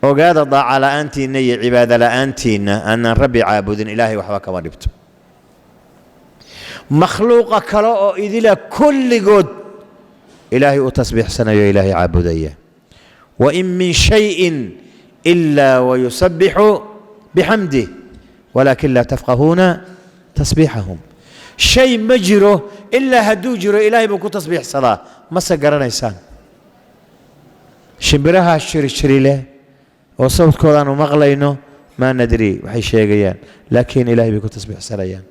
ogaada daaca la'aantiinna iyo cibaado la'aantiinna aanaan rabbi caabudin ilaahay waxba kama dhibto. makhluuqa kale oo idila kulligood ilaahay u tasbiixsanayo ilaahay caabudaya. wain min shayin ilaa wayusabbixu bixamdih walaakin laa tafqahuuna tasbiixahum. shay ma jiro ilaa hadduu jiro ilaahay buu ku tasbiixsadaa, mase garanaysaan. shimbiraha shirishiri leh oo sawdkoodaanu maqlayno maa nadri waxay sheegayaan, laakiin ilaahay bay ku tasbiixsanayaan.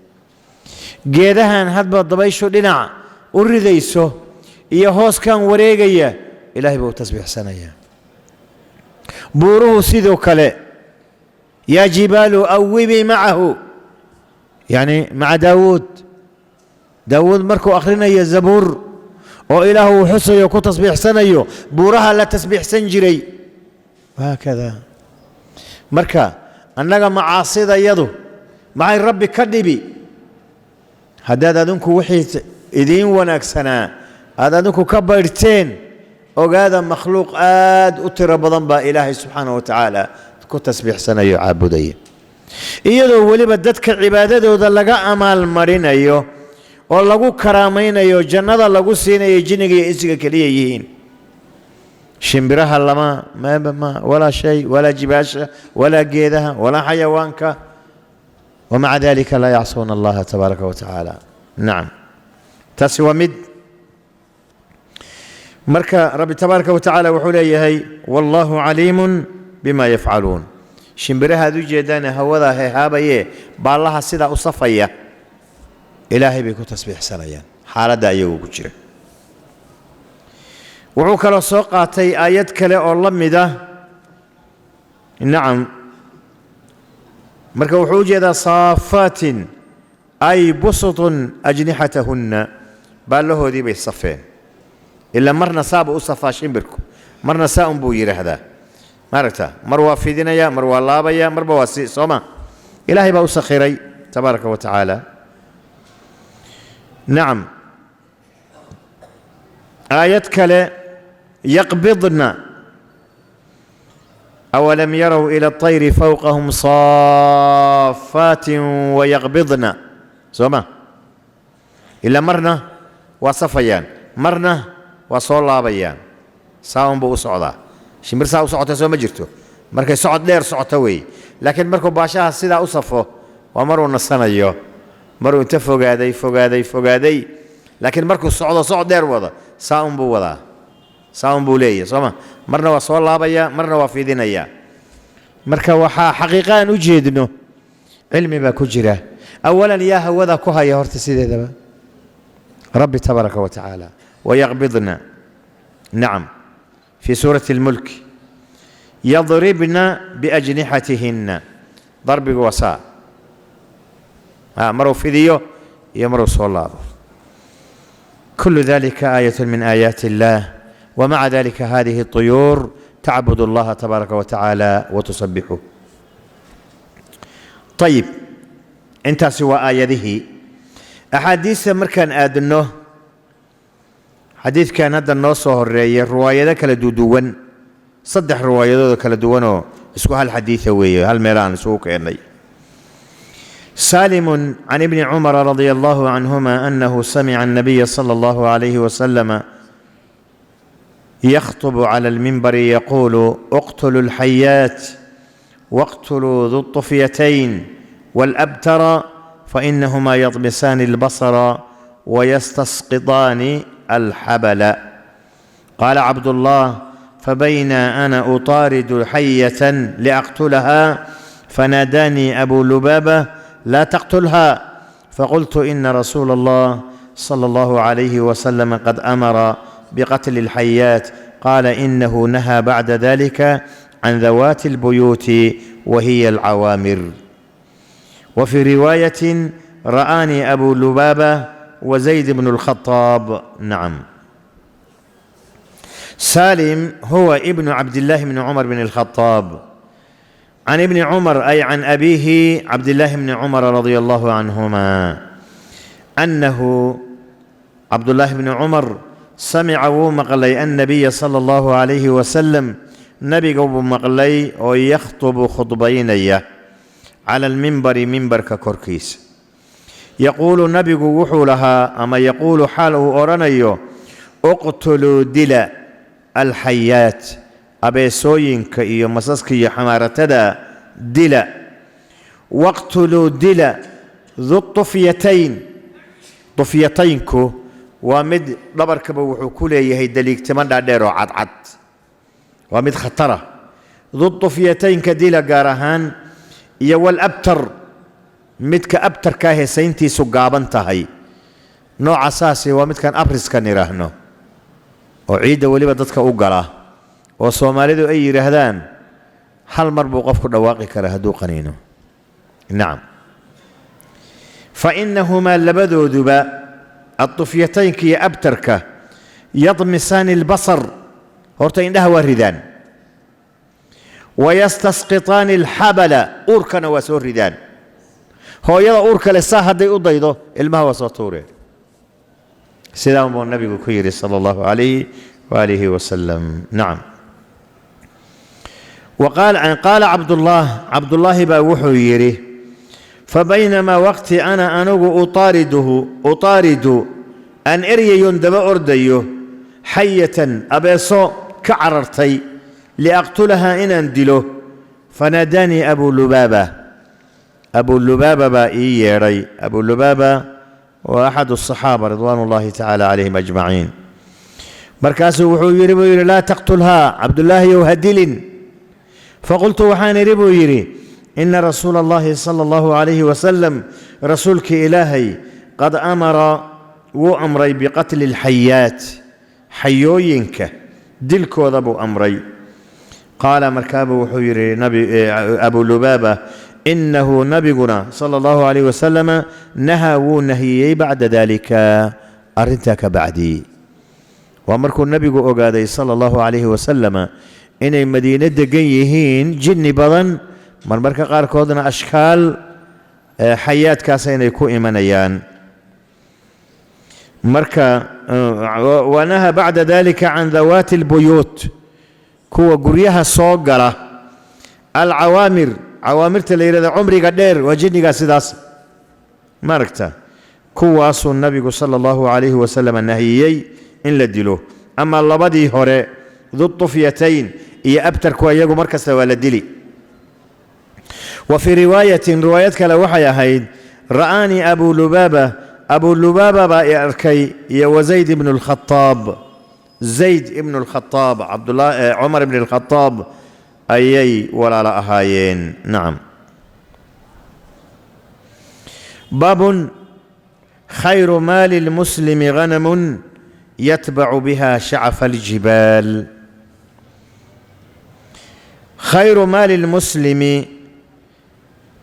geedahan hadba dabayshu dhinac u ridayso iyo hooskan wareegaya ilaahay buu u tasbiixsanayaa. buuruhu sidoo kale yaa jibaalu awibi macahu, yani maca daawuud markuu akhrinayo zabuur oo ilaahu uu xusayo ku tasbiixsanayo buuraha la tasbiixsan jiray. وهكذا marka annaga macaasidayadu maxay rabbi ka dhibi haddaad adinku wixii idiin wanaagsanaa aad adinku ka baydhteen. ogaada makhluuq aad u tiro badan baa ilaahay subxaanahu wa tacaala ku tasbiixsanayo caabudaya, iyadoo weliba dadka cibaadadooda laga amaal marinayo oo lagu karaamaynayo, jannada lagu siinayo jinniga iyo insiga keliya yihiin. shimbiraha ولا شيء ولا جباشة ولا جيدها ولا حيوانك، ومع ذلك لا يعصون الله تبارك وتعالى. نعم تسوى مد مركا ربي تبارك وتعالى وحليه والله عليم بما يفعلون. shimbiraha adu jeedana hawada heehaabaya baa Allah sida u safaya ilaahay bay ku tasbiixsanayaan xaaladda ayagu ku jira. wuxuu kala soo qaatay aayad kale oo la mid ah. nacam marka wuxuu jeedaa saafaatin ay busutun ajnihatahunna baalahoodii bay safeen. ilaa marna saaba u safaa shimbirku, marna saa buu yiraahdaa. maaragta mar waa fidinaya, mar waa laabaya, marba waa sooma. ilaahay baa u sakhiray tabaaraka wa tacaala. nacam aayad kale يقبضن أولم يروا إلى الطير فوقهم صافات ويقبضن سوما. إلا مرنا وصفيان مرنا وصولابيان ساهم بو سعودا. shimbir saa u socota soo ma jirto. markay socod dheer socoto wey, laakiin markuu baashaha sidaa u safo waa maruu nasanayo, maruu inta fogaaday. laakiin markuu socod dheer wada saa buu wadaa, saa buu leeyahay sooma. marna waa soo laabaya, marna waa fidinaya. marka waxaa xaqiiqaan u jeedno cilmi baa ku jira. awalan yaa hawada ku haya horta sideedaba rabbi tabaaraka wa tacaala. wayaqbidna nacam في سورة الملك يضربن بأجنحتهن ضرب وساء. مروا فيديو يمروا صلاب. كل ذلك آية من آيات الله، ومع ذلك هذه الطيور تعبد الله تبارك وتعالى وتسبحه. طيب انت سوى آياته أحاديث مركان آدنه حديث كان هذا النص الرأي الرواية كلا دوان صدح رواية كلا دوانو اسكو هالحديث ويه هالميران سوق يعني. سالم عن ابن عمر رضي الله عنهما أنه سمع النبي صلى الله عليه وسلم يخطب على المنبر يقول اقتلوا الحيات واقتلوا ذو الطفيتين والأبتر فإنهما يطمسان البصر ويستسقطان الحبل. قال عبد الله فبين أنا أطارد حية لأقتلها فناداني أبو لبابة لا تقتلها، فقلت إن رسول الله صلى الله عليه وسلم قد أمر بقتل الحيات. قال إنه نهى بعد ذلك عن ذوات البيوت وهي العوامر. وفي رواية رآني أبو لبابة وزيد بن الخطاب. نعم. سالم هو ابن عبد الله بن عمر بن الخطاب عن ابن عمر أي عن أبيه عبد الله بن عمر رضي الله عنهما أنه عبد الله بن عمر سمع ومقلي النبي صلى الله عليه وسلم نبي مقلي ويخطب خطبينيه على المنبر منبر ككركيس يقول نبي وحولها أما يقول حاله أورانيو اقتلوا دلا الحيات أبي سوينك إيو مساسك إيو حمارتدا دلا واقتلوا دلا ذو الطفيتين طفيتينكو ومد لبرك بوحو كولي يهي دليك تمنى ديرو عد ومد خطرة ذو الطفيتين كدلا قارهان إيو الأبتر مدك أبتر كاهي سينتي سقابان تهي نوع أساسي ومد كان أبرس كان يراهنو وعيد وليبا دادك أقلا وصومالي دو أي رهدان هل مربو قفك دواقي كرهدو قنينو. نعم. فإنهما لبدو دبا الطفيتين كي أبترك يضمسان البصر هورتين ده وردان ويستسقطان الحبل أوركنا وسوردان هو يلا أورك لساها دي أضيضو الماء وسطوره. سلام النبي كيري صلى الله عليه وآله وسلم. نعم. قال عبد الله باوحو يري فبينما وقت أنا أنوغ أطارد أن إري يندب أرديه حية أبيصو كعررتي لأقتلها إن أندله فناداني أبو لبابة بائي يري. أبو لبابة وأحد الصحابة رضوان الله تعالى عليهم أجمعين. مركاسه وحو يري لا تقتلها عبد الله يهدل. فقلت وحان ربو يري إن رسول الله صلى الله عليه وسلم رسولك إلهي قد أمر وأمري بقتل الحيات حيوينك دلكو ذبو أمري. قال مركابه وحيري نبي أبو لبابة إنه نبينا صلى الله عليه وسلم نهى ونهيي بعد ذلك أرنتك بعدي. وأمركم النبي أقادي صلى الله عليه وسلم إن مدينة دقيهين جن بضن مرمرك قاركودنا أشكال حيات كاسين يكو إيمانيان مركا. ونهى بعد ذلك عن ذوات البيوت كو قريها صوغرة عوامر تليرة عمري قدير وجني قاسداس ماركتا كو أصو النبي صلى الله عليه وسلم النهيي إن لدلو. أما الله بدي هوري ذو الطفيتين إيا أبتر كو يقو مركز والدلي. وفي رواية كلا وحي هيد رآني أبو لبابة بأركي يا وزيد بن الخطاب زيد بن الخطاب عبد الله عمر بن الخطاب أيي ولا لا أهايين. نعم. باب خير مال المسلم غنم يتبع بها شعف الجبال. خير مال المسلم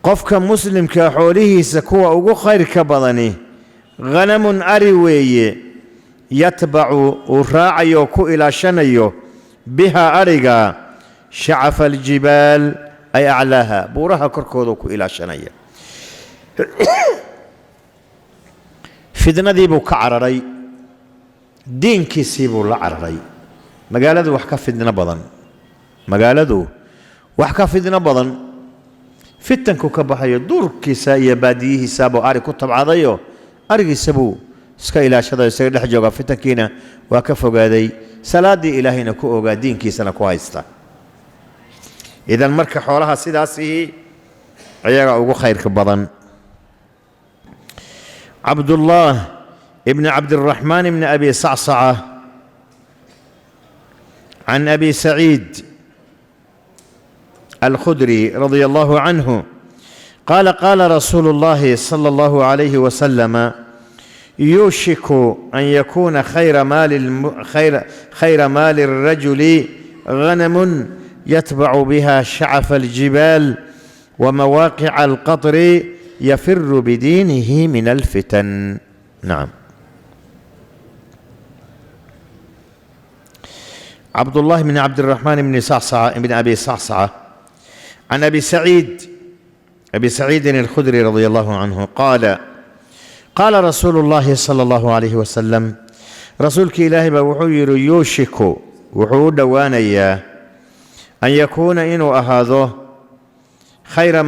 قفك مسلم كحوله سكوى أو خير كبضني غنم أريوي يتبع وراعي وكو إلى شنيو بها أريقا شعف الجبال أي أعلاها بورها كركوذوكو إلى شنيا فدنا ديبو كعرري دين كيسيبو لعرري مقالدو وحكا فدنا بضن مقالدو وحكا فدنا بضن فتنكو كبحيو دور كيسا يباديه سابو أري كتب عضيو أري سبو اسكا إلى شدا يسير لحجوغا فتنكينا وكفو قادي سلادي إلهينا كوغا دين كيسانا كوايستا. إذا مركا حولها سيداسي عياغا أوغو خير كبضن. عبد الله ابن عبد الرحمن بن أبي صعصعة عن أبي سعيد الخدري رضي الله عنه قال قال رسول الله صلى الله عليه وسلم يوشك أن يكون خير مال الرجل غنم يتبع بها شعف الجبال ومواقع القطر يفر بدينه من الفتن. نعم. عبد الله بن عبد الرحمن بن صعصعة بن أبي صعصعة عن أبي سعيد الخدري رضي الله عنه قال قال رسول الله صلى الله عليه وسلم رسولك إلهي بوحير يوشك وحو دوانيا أن يكون إنو أهاذو خير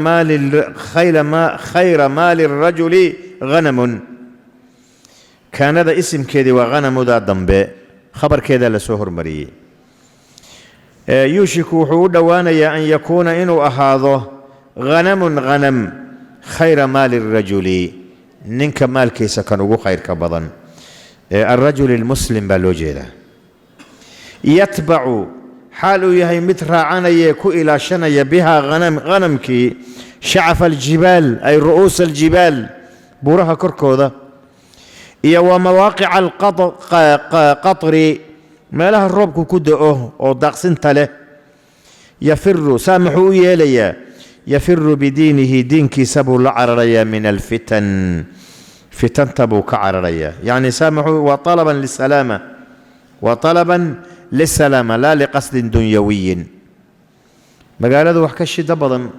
مال الرجل غنم. كان هذا اسم كذا وغنم ذا ضمبه خبر كذا لسهر مري. يوشك وحو دوانيا أن يكون إنو أهاذو غنم خير مال الرجل ننك مال كيسا كانوا خير كبضا الرجل المسلم بالوجيرة يتبع حاله يهي متراعانا يكو إلى شنيا بها غنمك شعف الجبال أي رؤوس الجبال بورها كركوذا ومواقع القطر ما لها الرب كده أو داقسنت له يفر سامحوا يليا يفر بدينه دينك سبو العررية من الفتن فتن تبو كعررية يعني سامحوا وطلبا للسلامة لا لقصد دنيوي. مقال هذا وحكشي دبضا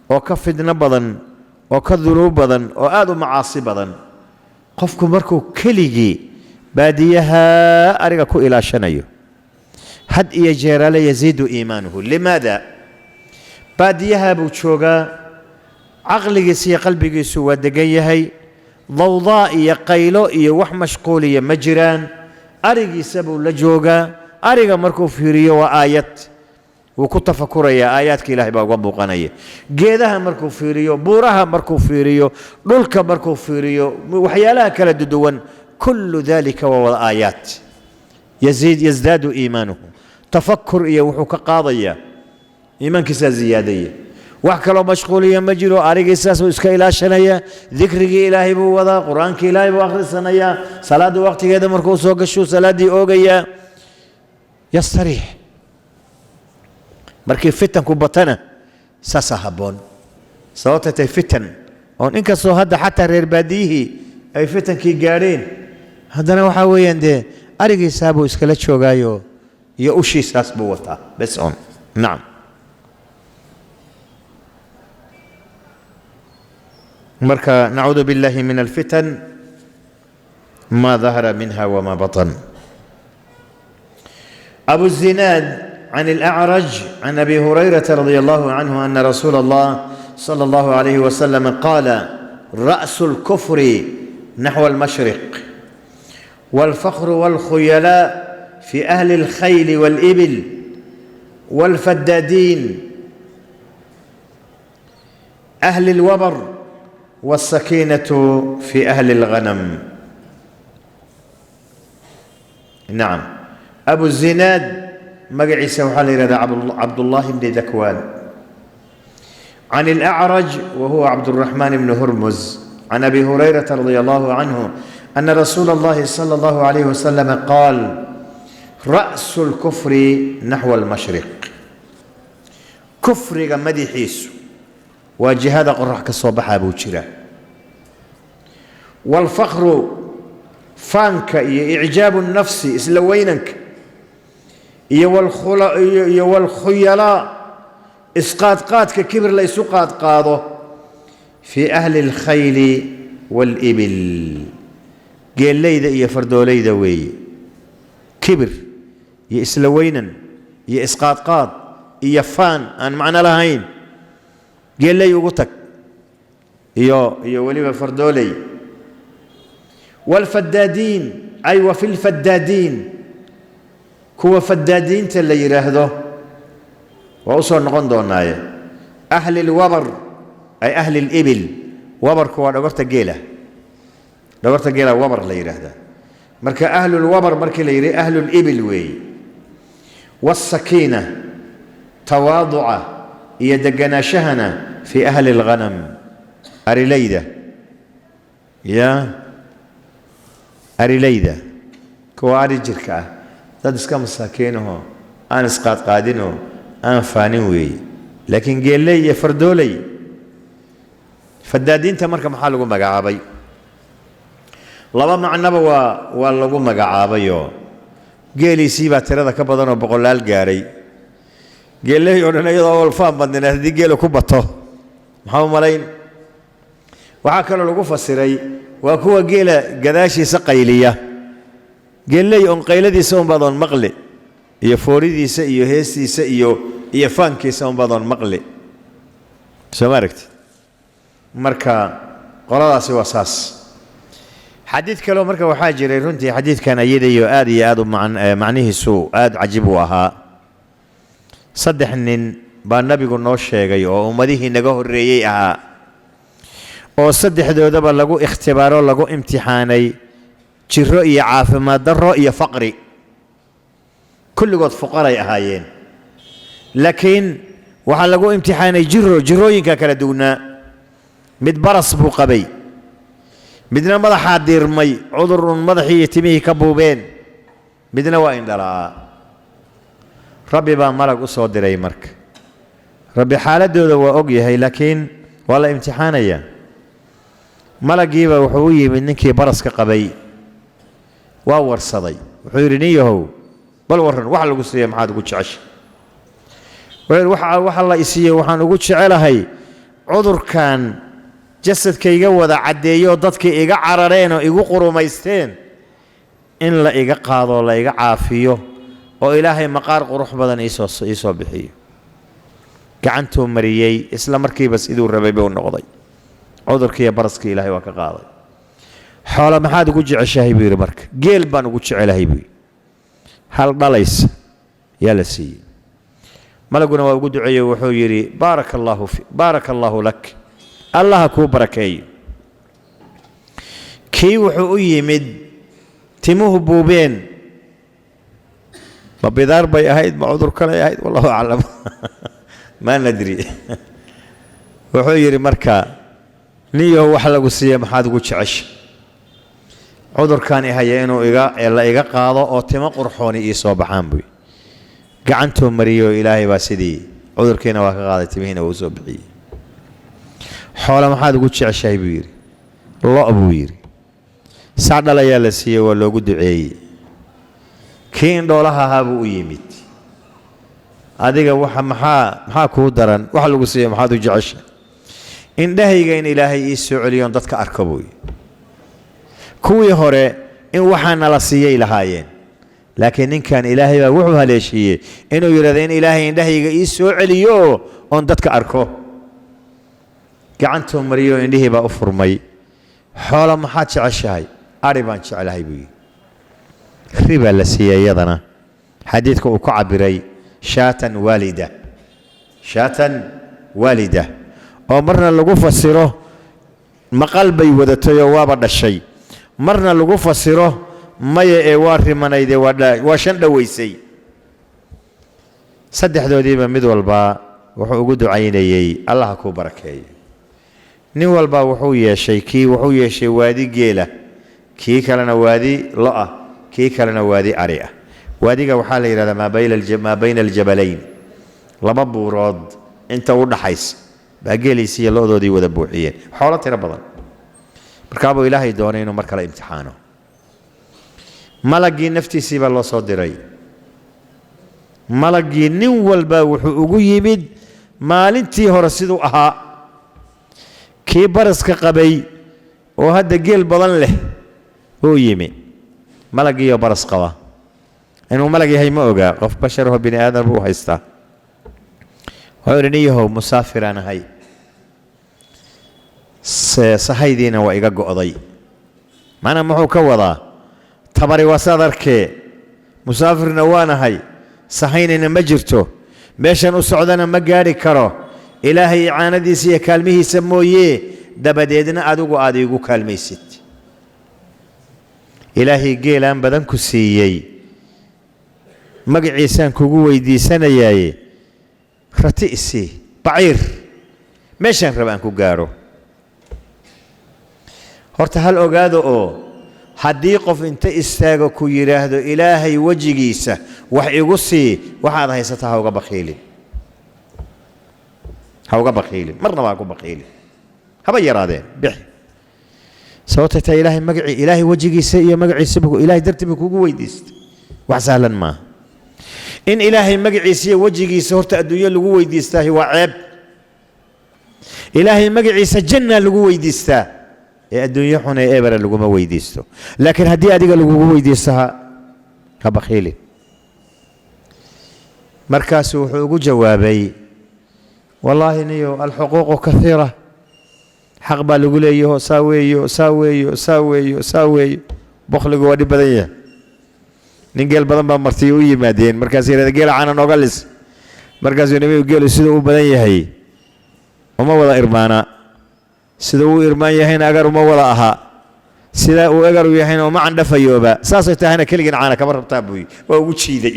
وكفد نبضا وكذنوب بضا وآذو معاصي بضا قفكم مركو كليجي باديها أرقكو إلى شنيو حد إيجير يزيد إيمانه. لماذا؟ باديها بوشوغا عقليسي قلبيسو ودقيهي ضوضاء يقيلو يوح مشقولي مجران أرقي سبو لجوغا أرقا مركو فيريو وآيات وكنت فكريا آيات كإلهي باقوابو قانية قيدها مركو فيريو بورها مركو فيريو دولك مركو فيريو وحيالها كلا ددوان كل ذلك وهو آيات يزداد إيمانه تفكر يوحوك قاضية إيمان كسا زيادية وحكا لو مشغولية مجرو أريق إساس وإسكا إلى شنية ذكرك إلهي بوضا قرآنك إلهي بوآخر السنية صلاة وقت كده مركوس وقشو صلاة دي أوغية يستريح مركي فتن كوبتنا ساسا هبون صوتة فتن إنك سو هذا حتى رير باديه أي فتن كي قارين هذا نوحاويا دي أريق إسابو إسكالات شوغايو يأوشي ساس بوطا بس نعم. مركا نعوذ بالله من الفتن ما ظهر منها وما بطن. أبو الزناد عن الأعرج عن أبي هريرة رضي الله عنه أن رسول الله صلى الله عليه وسلم قال رأس الكفر نحو المشرق والفخر والخيلاء في أهل الخيل والإبل والفدادين أهل الوبر والسكينة في أهل الغنم. نعم. أبو الزناد مقعي سوحالي رضا عبد الله بن ذكوان عن الأعرج وهو عبد الرحمن بن هرمز عن أبي هريرة رضي الله عنه أن رسول الله صلى الله عليه وسلم قال رأس الكفر نحو المشرق كفر مدي حيسو وجهاد قرح كالصباح أبو تشيرا والفخر فانك إعجاب النفس إسلوينك والخيلاء إسقاط قاتك كبر ليس قاد قاضه في أهل الخيل والإبل قال ليدا يفردو ليدا وي كبر يسلوينا يسقاط قاد يفان أن معنى لهين قال لي وقتك يا ولي فردولي والفدادين أي وفي الفدادين كوا فدادين تلي يرهدو وأصور نقول دونايا أهل الوبر أي أهل الإبل وبر كوا دورت جيلة وبر لي يرهده مركا أهل الوبر مركا لي يري أهل الإبل وي والسكينة تواضعه يدقنا شهنا في أهل الغنم أريليدة أريليدة كواري جركة تدس كم ساكينه أنا سقاط قادينه أنا فانوي لكن قال لي يفردوا لي فدادين تمرك محلقوا مقعابي لبا معنبا واللقوا مقعابي قال لي سيبا ترى كبدنا وبقولال قاري قال لي أنا يضع الفام بدنا هذي قالوا كبته محاو ملاين وعاكلوا لقوا فسري وكوا قيل قداشي سقيلية قال لي أن قيلدي سون بدون مقلي يفوريدي سئيو هيستي سئيو يفانكي سون بدون مقلي سماركت مركا قرارة سوى ساس حديث كلو مركا وحاجر رنتي حديث كان يدي آدي آدو معنيه سوء آد عجيب وها صدح إن بالنبي قلنا الشيء ومديه نجاه الرئيء oo saddexdoodaba lagu ikhtibaaro lagu imtixaanay jiro iyo caafimaad darro iyo faqri kulligood fuqaray ahaayeen laakiin waxa lagu imtixaanay jirooyinka kala duwanaa mid baras buu qabay midna madaxa dirmay cudurun madaxii timihii ka buubeen midna waa indhalaa rabbi baa malag u soo diray marka rabbi xaaladooda waa og yahay laakiin waa la imtixaanaya malagiiba wuxuu u yimid ninkii baraska qabay waa warsaday wuxuu yiri niyahow bal waran wax lagu siiyay maxaad ugu jeceshay waxa la isiiyay waxaan ugu jecelahay cudurkan jasadkayga wada cadeeyo dadka iga carareen oo igu qurumaysteen in la iga qaado la iga caafiyo oo ilaahay maqaar qurux badan ii soo bixiyo gacantuu mariyay isla markiiba siduu rabay buu noqday cudurkii baraskii ilaahay waa ka qaaday xoolo maxaad ugu jeceshahay buu yiri marka geel baan ugu jecelahay buu hal dhalays yaa la siiyey malaguna waa ugu duceeyay wuxuu yiri baarakallahu lak allah ku barakeeyo kii wuxuu u yimid timuhu buubeen ma bidaar bay ahayd ma cudur kale ahayd wallahu a'lam ma nadri wuxuu yiri marka niyo wax lagu siiyay maxaad ugu jeceshay cudurkan ihaya inuu iga qaado oo timo qurxoon ii soo baxaan buu gacantu mariyo ilaahay baa sidii cudurkeena waa ka qaaday timihiina uu soo bixiyay xoolo maxaad ugu jeceshahay buu yiri lo buu yiri saadala yaa la siiyay waa loogu duceeyay kiin dhoolaha ahaa buu u yimid adiga waxa maxaa ku daran wax lagu siiyay maxaad u jeceshahay indhahayga in ilaahay ii soo celiyo dadka arko buu kuwii hore in waxaana la siiyay lahaayeen laakiin ninkan ilaahay baa wuxuu haleeshiyay inuu yiraahdo in ilaahay indhahayga ii soo celiyo on dadka arko gacantu mariyo indhihii baa u furmay xoolo maxaad jeceshahay ari baan jecelahay buu riba la siiyay yadana xadiidku uu ku cabiray shaatan waalida oo marna lagu fasiro maqal bay wadatay waaba dhashay marna lagu fasiro maya ee waa rimanayde waa shan dhaweysay saddexdoodiiba mid walba wuxuu ugu ducaynayay allah ku barakeeyo nin walba wuxuu yeeshay waadi geela kii kalena waadi lo-ah kii kalena waadi ari ah waadiga waxaa la yidhahdaa maa bayna aljabalayn laba buurood inta u dhaxaysa baa geeliisiiyo lo-doodii wada buuxiyeen xoolo tiro badan markaabuu ilaahay doonay inuu mar kale imtixaano malagii naftiisii baa loo soo diray malagii nin walba wuxuu ugu yimid maalintii hore siduu ahaa kii baraska qabay oo hadda geel badan leh uu yimi malagiiyo baras qaba inuu malag yahay ma ogaa qof basharho bini aadam buu haystaa wuxuu yidhi niyahow musaafiraan ahay sahaydiina waa iga go'day macnaa muxuu ka wadaa tabari waa saad arkee musaafirna waanahay sahaynina ma jirto meeshan u socdana ma gaadhi karo ilaahay icaanadiisa iyo kaalmihiisa mooyee dabadeedna adigu aad iigu kaalmaysid ilaahay geelaan badan ku siiyey magaciisaan kugu weydiisanayaaye rati isii baciir meeshaan raba aan ku gaaro horta hal ogaado oo haddii qof inta istaago ku yidhaahdo ilaahay wejigiisa wax igu sii waxaad haysataa ha uga bakhiilin marnaba ha ku bakhiilin haba yaraadeen bixi sababtay taa ilaahay wejigiisa iyo magaciisa ilaahay dartiiba kugu weydiistay wax sahlan maaha in ilaahay magaciisa iyo wejigiisa horta adduunyo lagu weydiistaa waa ceeb ilaahay magaciisa janna lagu weydiistaa ee adduunyo xun ee eebara laguma weydiisto laakiin haddii adiga lagugu weydiisto ha bakhiilin markaasuu wuxuu ugu jawaabay wallaahi niyo alxuquuqu kaiira xaq baa lagu leeyaho saa weeyo bokhligu waa dhib badan yahay nin geel badan baa martiy u yimaadeen markaas yidhahda geela caana nooga lis markaasuu nabigu geelu siduu u badan yahay uma wada irmaana sida uu irmaan yahayna agar uma wada aha sida uu agar u yahayna uma candhafayooba saasay tahayna keligin caana kama rabtaa buuyi waa ugu jiiday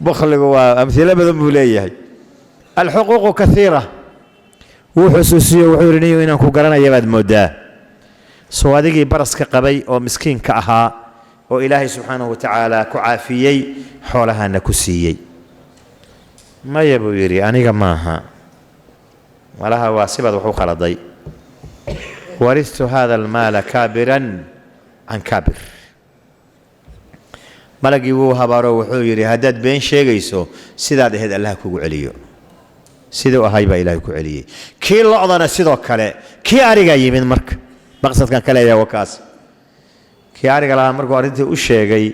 bokhligu waa amhilo badan buu leeyahay alxuquuqu kaiira wuu xusuusiyo wuxuu yidhi niyo inaan ku garanaya baad moodaa soo adigii baraska qabay oo miskiinka ahaa oo ilaahay subxaanahu watacaala ku caafiyey xoolahaana ku siiyey maya buu yidhi aniga maaha malaha waa sibaad wax u khaladay waristu hada almaala kaabiran can kaabir malagii wuu habaaro wuxuu yidhi haddaad been sheegayso sidaad ahayd allah kugu celiyo siduu ahay baa ilaahay ku celiyey kii locdana sidoo kale kii arigaa yimid marka maqsadkan ka leeyahay waa kaas kii ariga lahaa markuu arrintii u sheegay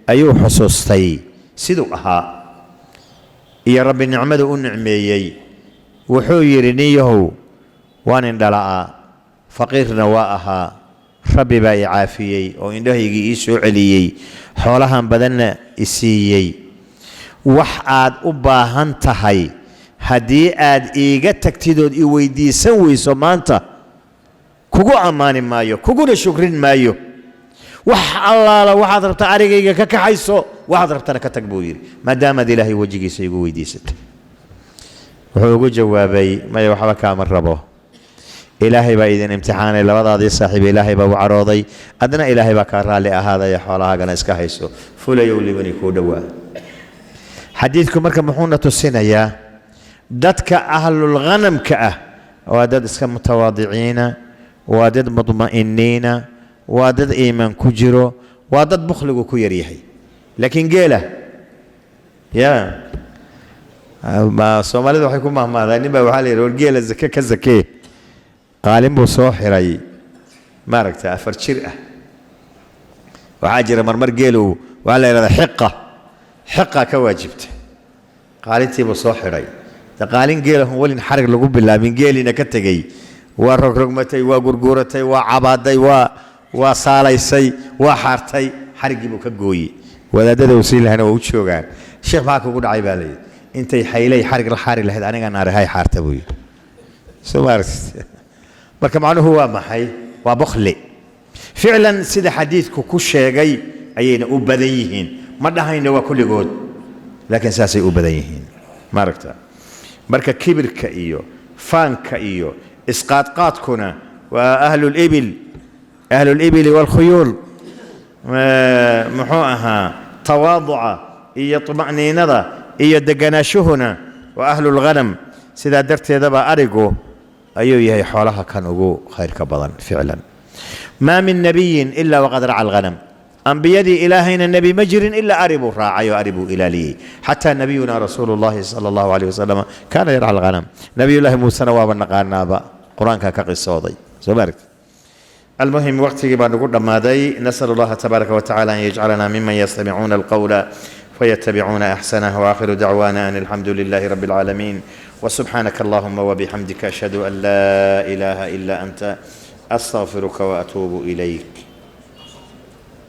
ayuu xusuustay siduu ahaa iyo rabbi nicmadu u nicmeeyey wuxuu yidhi nin yahow waan indhala'aa faqiirna waa ahaa rabbi baa i caafiyey oo indhahaygii ii soo celiyey xoolahan badanna i siiyey wax aad u baahan tahay haddii aad iiga tagtidood i weydiisan weyso maanta kugu ammaani maayo kuguna shukrin maayo wax allaala waxaad rabtaa arigayga ka kaxayso waxaad rabtana ka tag buu yidhi maadaamaad ilaahay wejigiisa igu weydiisatay wuxuu ugu jawaabay maya waxba kaama rabo ilaahay baa idin imtixaanay labadaadii saaxiib ilaahay baa u carooday adna ilaahay baa kaa raalli ahaadaya xoolahaagana iska hayso fulayow libani kuu dhowaa xadiidku marka muxuuna tusinayaa dadka ahlulghanamka ah waa dad iska mutawaadiciina waa dad mudma'iniina waa dad iimaan ku jiro waa dad bukhligu ku yaryahay laakiin geela soomaalida waxay ku mahmaadaan nin baa waxaa la yidhi war geela zake ka zakee qaalin buu soo xiray maaragta 4 jir ah waxaa jira marmar geelu waxaa la yidhahdaa xiqa ka waajibta qaalintii buu soo xiray qaalin geelahun walin xarig lagu bilaabin geelina ka tegey waa rogrogmatay waa gurguuratay waa cabaaday waa saalaysay waa xaartay xariggii buu ka gooyey wadaadada uu siin lahayna waa u joogaan sheekh maxaa kugu dhacay baa layidhi intay xaylay xarig la xaari lahayd anigaan aarihay xaarta buu yidhi soo maaragtid marka macnuhu waa maxay waa bukhli ficlan sida xadiidku ku sheegay ayayna u badan yihiin ma dhahayna waa kulligood laakiin saasay u badan yihiin maaragta marka kibirka iyo faanka iyo isqaadqaadkuna waa ahlulibili waalkhuyuul muxuu ahaa tawaaduca iyo طma'niinada iyo deganaashuhuna waa ahlulghanam sidaa darteedaba arigu ayuu yahay xoolaha kan ugu khayrka badan ficlan maa min nabiyin ila waqad raca alghanam ambiyadii ilaahayna nebi ma jirin ilaa ari buu raacay oo ari buu ilaaliyey xataa nabiyuna rasuulu llahi sala allahu alayh wasalam kaana yarca alghanam nabiyullaahi muusena waaba naqaanaaba qur-aanka ka qisooday soo ma aragti المهم وقتي بان نقول ماذا نسأل الله تبارك وتعالى أن يجعلنا ممن يستمعون القول فيتبعون أحسنه وآخر دعوانا أن الحمد لله رب العالمين وسبحانك اللهم وبحمدك أشهد أن لا إله إلا أنت أستغفرك وأتوب إليك